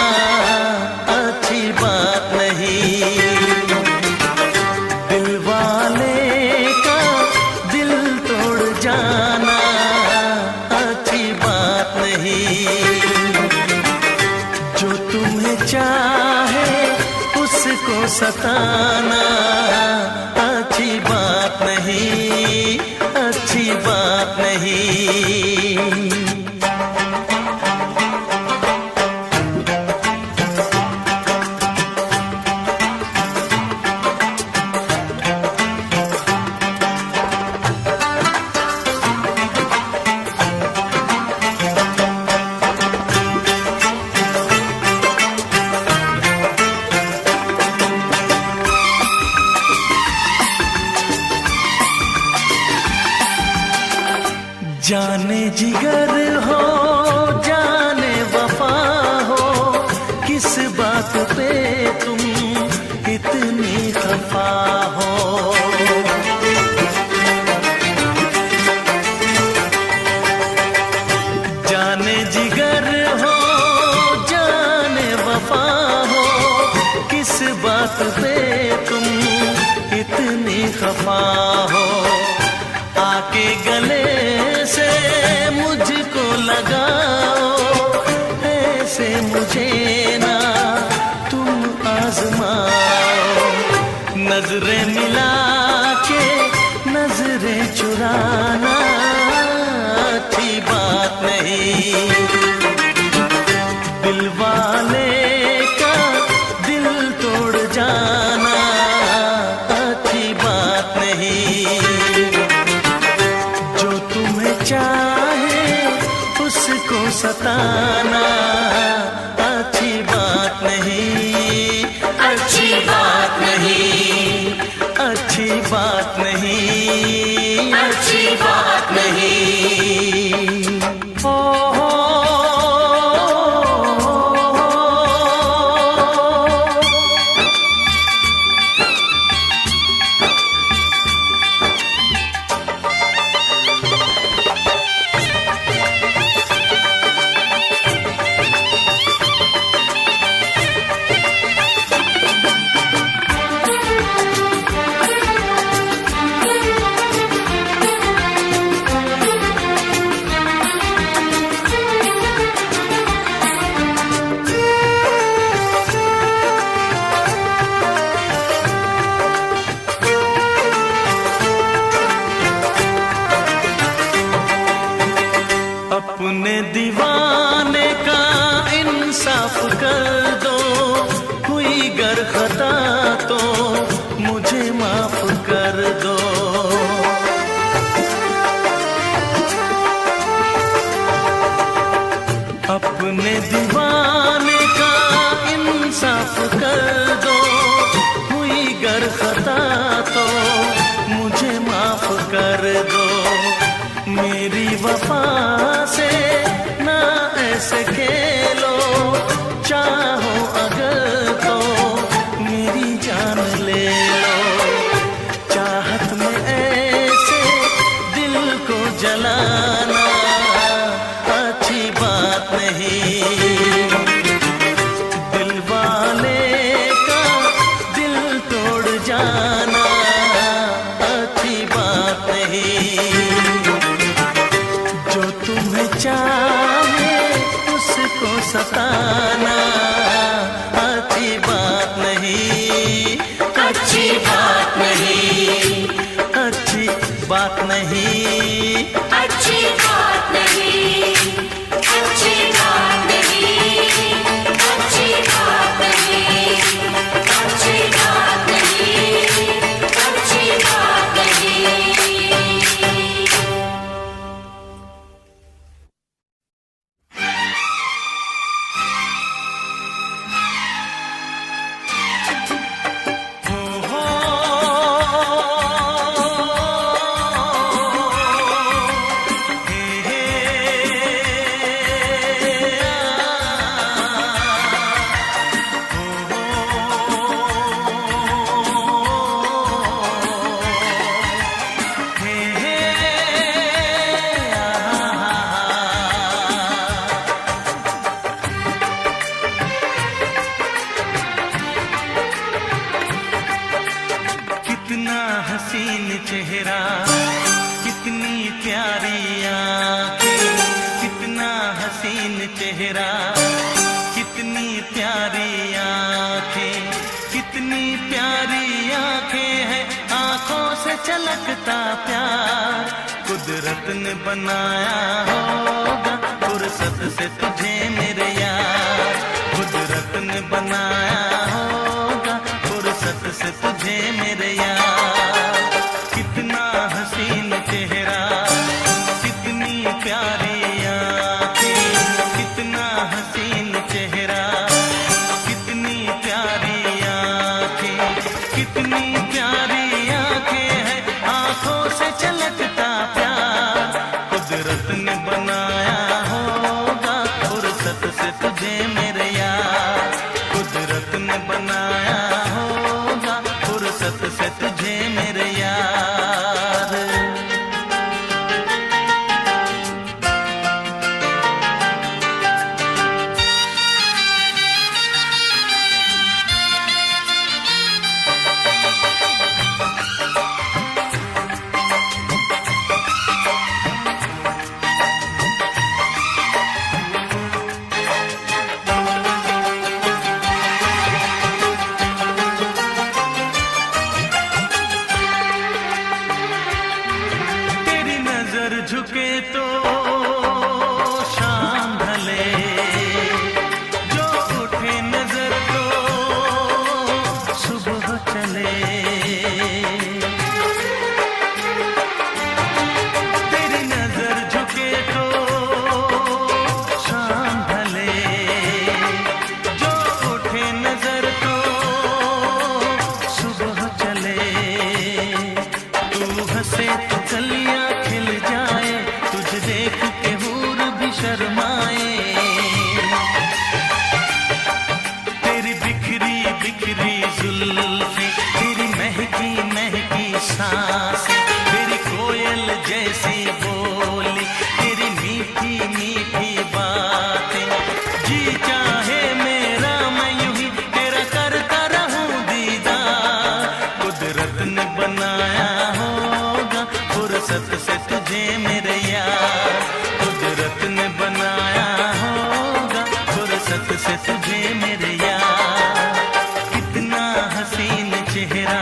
S1: अच्छी अच्छी बात नहीं। दिल वाले का दिल तोड़ जाना अच्छी बात नहीं। जो तुम्हें चाहे उसको सताना अच्छी बात नहीं, अच्छी बात नहीं। जाने जिगर हो जाने वफा हो, किस बात पे तुम इतनी खफा हो। जाने जिगर हो जाने वफा हो, किस बात पे तुम इतनी खफा हो। आके गले से मुझको लगाओ, ऐसे मुझे ना तुम आजमाओ। नजरें मिला के नजरें चुराना अच्छी बात नहीं। दिल वाले का दिल तोड़ जाना अच्छी बात नहीं। चाहे उसको सताना अच्छी बात नहीं, अच्छी बात नहीं, अच्छी बात नहीं, अच्छी बात नहीं। अपने दीवाने का इंसाफ कर दो, हुई गर खता तो मुझे माफ कर दो। अपने दीवाने का इंसाफ कर दो, हुई गर खता तो मुझे माफ कर दो। मेरी वफा से ना ऐसे खेलो, चाहो अगर तो मेरी जान ले लो। चाहत में ऐसे दिल को जलाना अच्छी बात नहीं। दिल वाले का दिल तोड़ जाना अच्छी बात नहीं। जो तुम्हें चाहे उसको सताना अच्छी बात नहीं, अच्छी बात नहीं, अच्छी बात नहीं, अच्छी बात नहीं, अच्छी बात नहीं, अच्छी बात नहीं, अच्छी बात नहीं, अच्छी बात नहीं। छलकता प्यार कुदरत ने बनाया होगा फुर्सत से तुझे मेरे यार, कुदरत ने बनाया होगा फुर्सत से तुझे मेरे यार। कितना हसीन चेहरा, कितनी प्यारी आँखें, कितना हसीन चेहरा, कितनी प्यारी आँखें, कितनी प्यारी आँखें हैं, आँखों से छलकता प्यार कुदरत ने बनाया होगा फुर्सत से तुझे मेरे यार, कुदरत ने बनाया होगा फुर्सत से तुझे मेरे यार। झुके तो शाम ढले, जो उठे नजर तो सुबह चले। तेरी नजर झुके तो शाम ढले, जो उठे नजर तो सुबह चले। तू हंसे तो कलियां खिल जाए, तुझे देख के हूर भी शर्माए। तेरी बिखरी बिखरी जुल्फें, तेरी महकी महकी सांसें, तेरी कोयल जैसी बोली, तेरी मीठी मीठी बातें। जी चाहे मेरा मैं यूं ही तेरा करता रहूं दीदार, कुदरत ने बनाया होगा फुर्सत से तुझे मेरे यार, कुदरत ने बनाया होगा फुर्सत से तुझे मेरे यार। कितना हसीन चेहरा,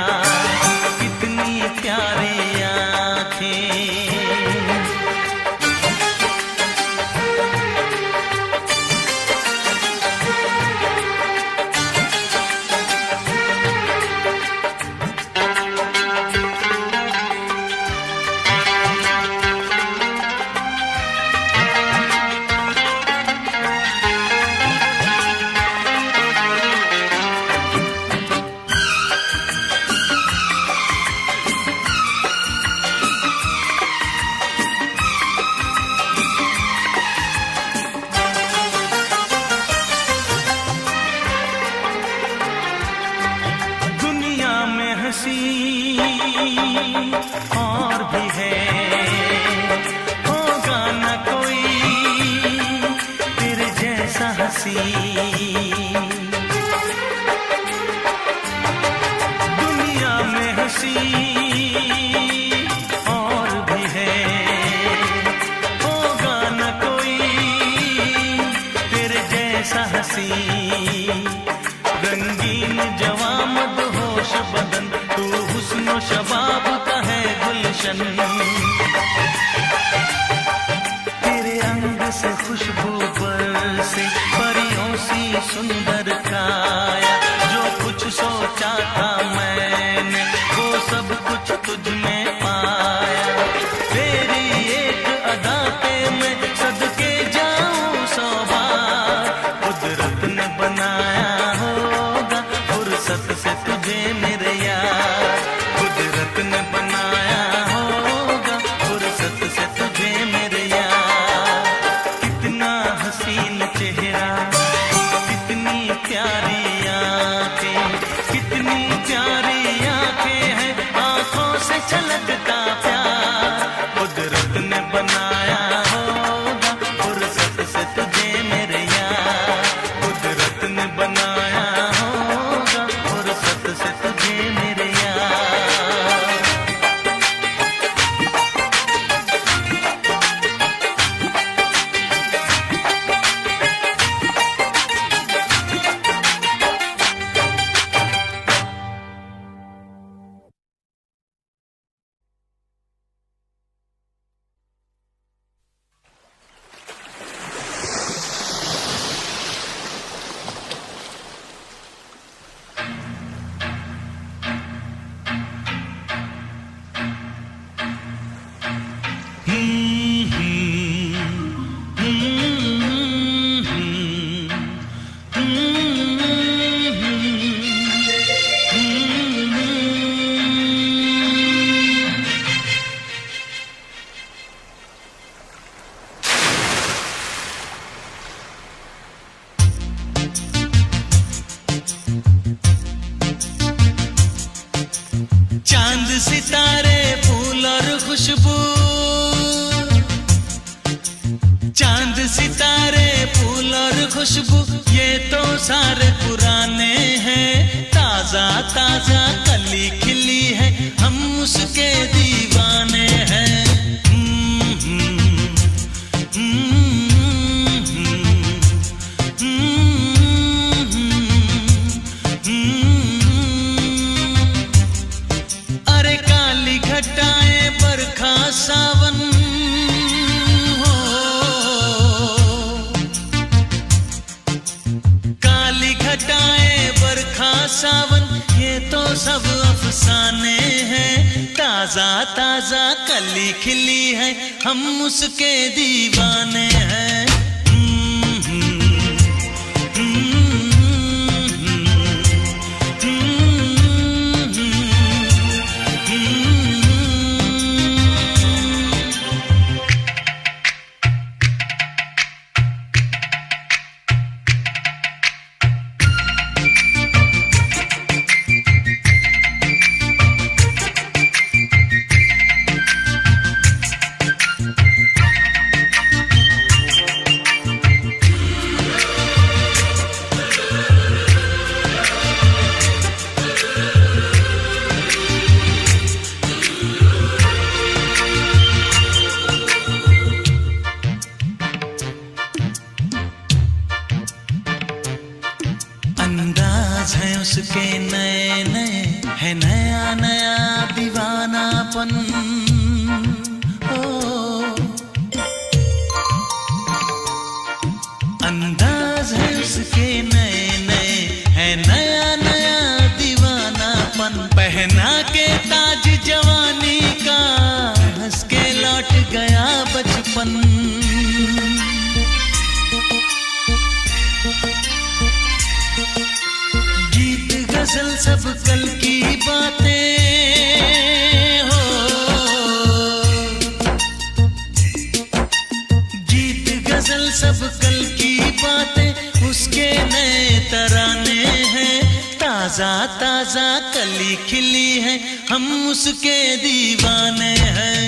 S1: कितनी प्यारी आँखें। और भी है, होगा न कोई तेरे जैसा हंसी। दुनिया में हंसी और भी है, होगा न कोई तेरे जैसा हंसी। रंगीन जवां मदहोश बदन, तू हुस्न शबाब का है गुलशन। तेरे अंग से खुशबू बरसे, परियों सी सुंदर काया। जो कुछ सोचा था मैंने वो सब कुछ तुझ में पाया। तेरी एक अदा पे मैं सदके जाऊं 100 बार, कुदरत ने बनाया होगा फुर्सत से तुझे मेरे यार, कुदरत ने बनाया होगा फुर्सत से तुझे मेरे यार। कितना हसीन चेहरा, कितनी खुशबू ये तो सारे पुराने हैं। ताजा ताजा कली खिली है, हम उसके दीवाने हैं। अरे काली घटाएं बरखा सावन हो, काली घटाएं बरखा सावन ये तो सब अफसाने हैं। ताजा ताजा कली खिली है, हम उसके दीवाने हैं। अंदाज है उसके नए नए, है नया नया दीवानापन। ओ अंदाज है उसके नए नए, है नया नया दीवानापन। पहना के ताज जवानी का, हंस के लौट गया बचपन। गजल सब कल की बातें हो, गीत गजल सब कल की बातें उसके नए तराने हैं। ताजा ताजा कली खिली है, हम उसके दीवाने हैं।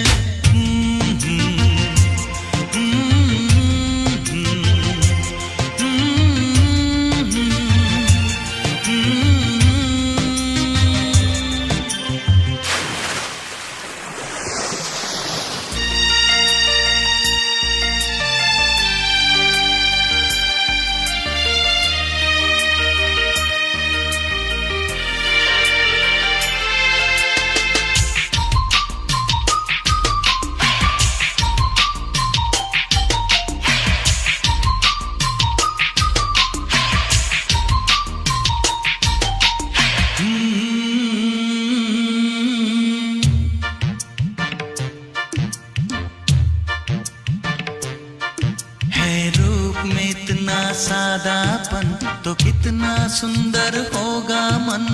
S1: में इतना सादापन तो कितना सुंदर होगा मन।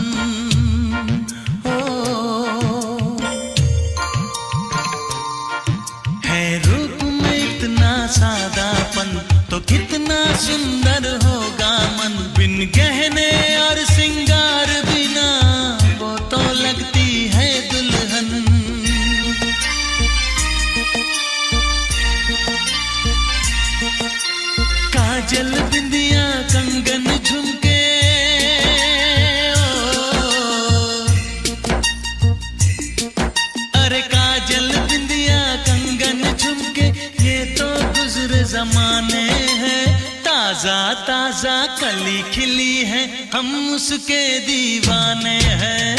S1: ओ है रूप में इतना सादापन तो कितना सुंदर होगा मन। बिन गहने और सिंगार बिना वो तो लगती है दुल्हन। काजल बिंदिया कंगन झुमके अरे काजल बिंदिया कंगन झुमके ये तो गुजरे जमाने हैं। ताजा ताजा कली खिली है हम उसके दीवाने हैं।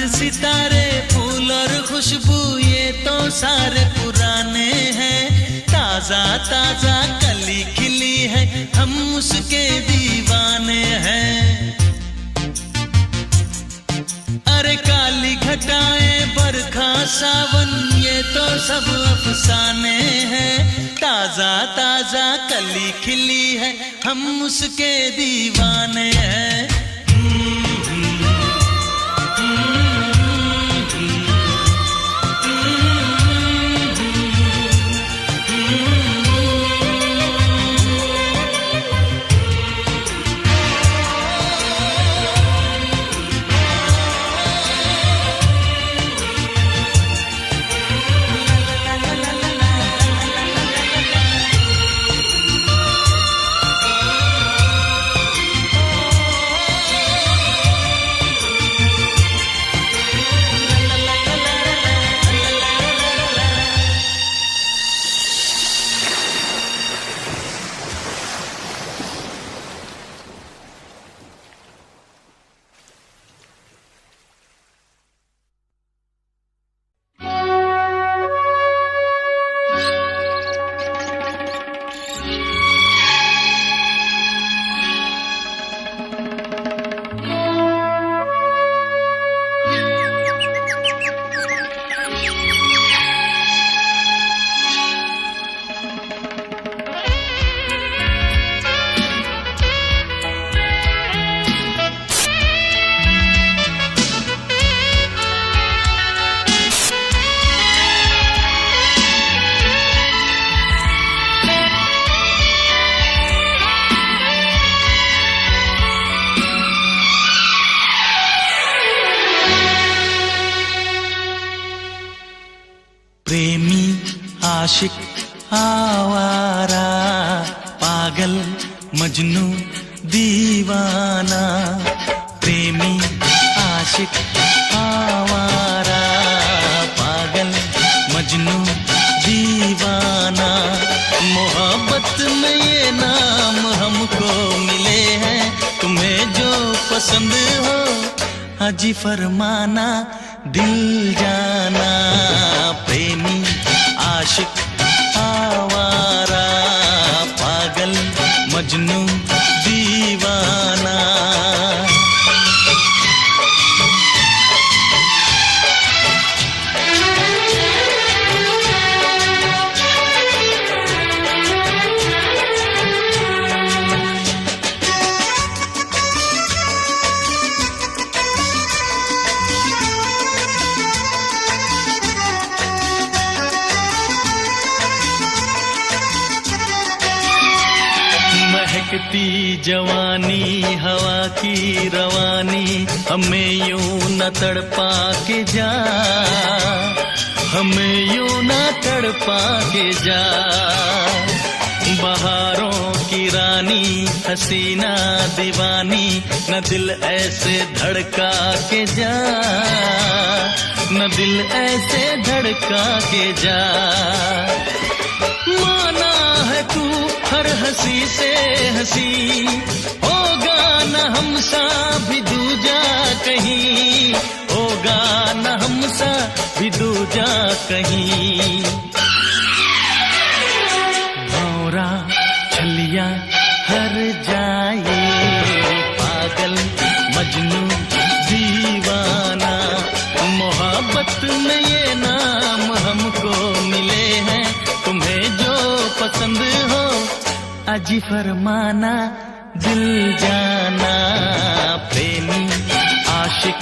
S1: सितारे फूल और खुशबू ये तो सारे पुराने हैं। ताजा ताजा कली खिली है हम उसके दीवाने हैं। अरे काली घटाएं बरखा सावन ये तो सब अफसाने हैं। ताजा ताजा कली खिली है हम उसके दीवाने हैं। प्रेमी आशिक आवारा, पागल मजनू दीवाना। प्रेमी आशिक आवारा, पागल मजनू दीवाना। मोहब्बत में ये नाम हमको मिले हैं, तुम्हें जो पसंद हो हाजी फरमाना, दिल जाना। प्रेमी आशिक आवारा, पागल मजनू दीवाना। महकती जवानी हवा की रवानी, हमें यूं न तड़पा के जा, हमें यूं न तड़पा के जा। बहारों की रानी हसीना दीवानी, न दिल ऐसे धड़का के जा, न दिल ऐसे धड़का के जा। माना है तू हर हंसी से हंसी, होगा न हमसा भी दूजा कहीं, होगा न हमसा भी दूजा कहीं। भौरा छलिया हर जाए, पागल मजनू दीवाना। मोहब्बत में ये नाम हमको मिले हैं, तुम्हें जो पसंद हो अजी फरमाना, दिल जाना। प्रेमी आशिक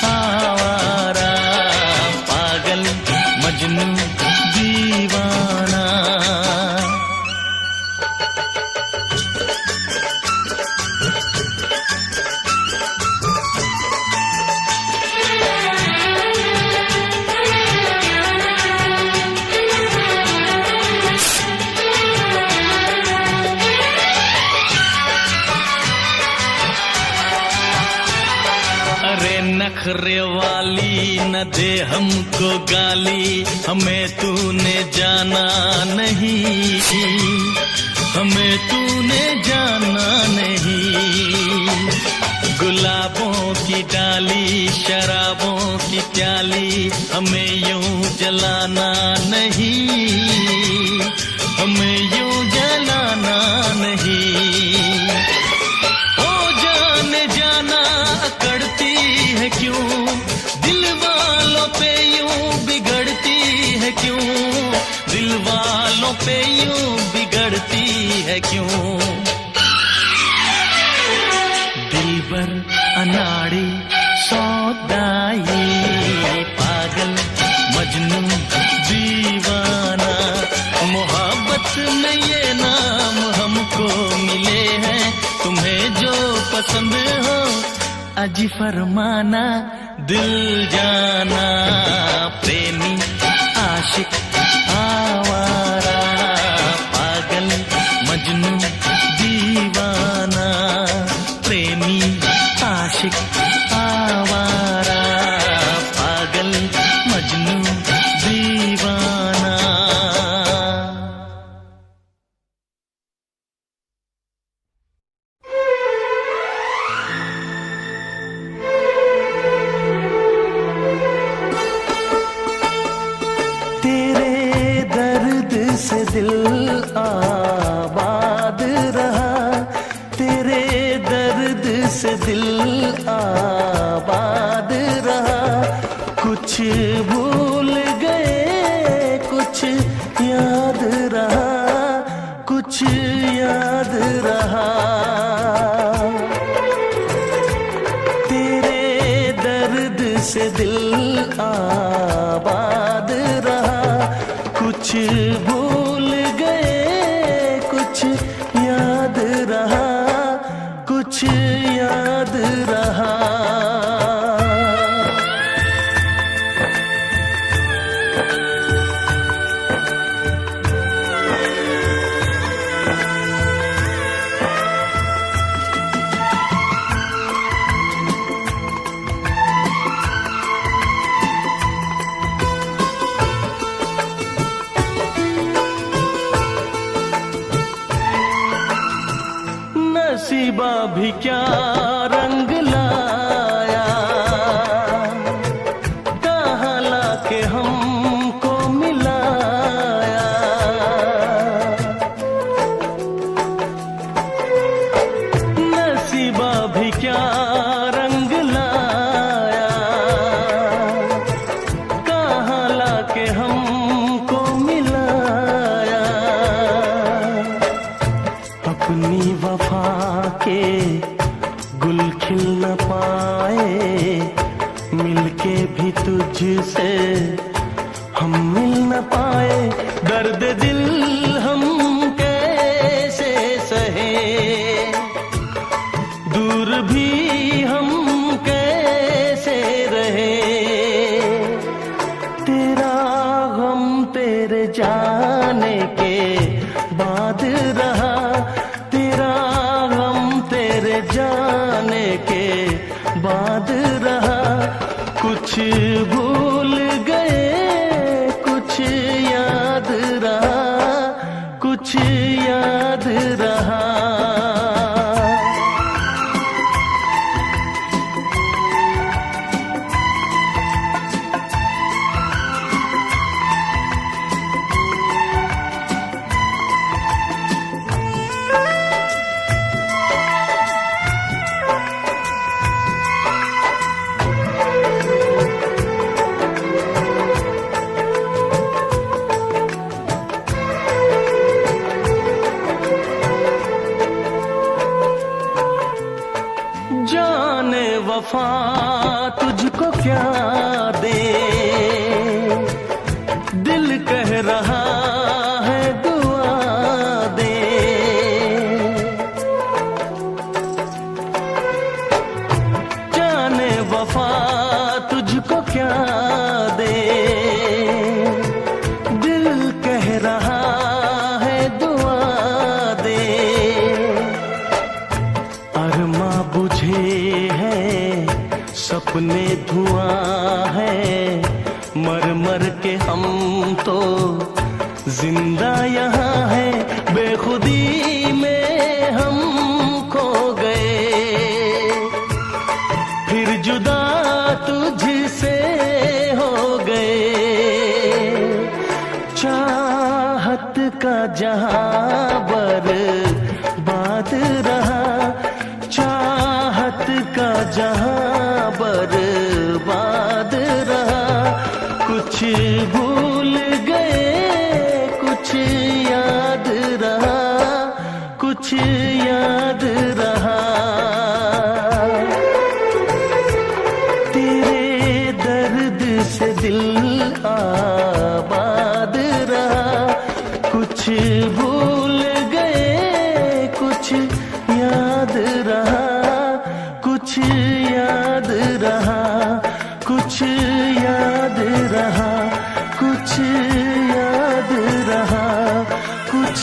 S1: आवारा, पागल मजनू दीवाना। नखरे वाली न दे हमको गाली, हमें तूने जाना नहीं, हमें तूने जाना नहीं। गुलाबों की डाली शराबों की प्याली, हमें यूं जलाना नहीं, हमें यूं जलाना नहीं। ओ जाने जाना अकड़ती है क्यों, दिल वालों पे यूं बिगड़ती है क्यों, दिल वालों पे यूं बिगड़ती है क्यों। दिलबर अनाड़ी सौदाई, पागल मजनू दीवाना। मोहब्बत में ये नाम हमको मिले हैं, तुम्हें जो पसंद हो अजी फरमाना, दिल जाना। प्रेमी आशिक आवारा, पागल मजनू दीवाना। प्रेमी आशिक आवारा, पागल मजनू दीवाना।
S2: से दिल आबाद रहा, तेरे दर्द से दिल आबाद रहा। कुछ भूल गए कुछ याद रहा, कुछ याद रहा। तेरे दर्द से दिल आबाद रहा। कुछ भूल गए कुछ याद रहा, कुछ याद रहा। भी क्या रंग लाया, कहाँ लाके हमको मिलाया। नसीबा भी क्या रंग लाया, कहाँ लाके हमको मिलाया। अपनी वफा के गुल खिल न पाए, मिलके भी तुझसे हम मिल न पाए। दर्द दिल हम कैसे सहे, दूर भी हम कैसे रहे। तेरा गम तेरे जाने के बाद रहा, तेरा गम तेरे जाने के बाद रहा। कुछ भूल गए कुछ याद रहा, कुछ याद रहा। जाने वफा तुझको क्या दे, दिल कह रहा है दुआ दे। जाने वफा तुझको क्या दे, दिल कह रहा है दुआ दे। अरमा बुझे हैं सपने धुआं है, मर मर के हम तो जिंदा यहाँ है। बेखुदी में हम खो गए, फिर जुदा तुझसे हो गए। चाहत का जहां बर्बाद रहा, चाहत का जहां बर्बाद रहा। कुछ भूल गए कुछ याद रहा, कुछ याद रहा। तेरे दर्द से दिल आबाद रहा। कुछ भूल गए कुछ याद रहा, कुछ याद रहा, कुछ याद रहा, कुछ याद रहा, कुछ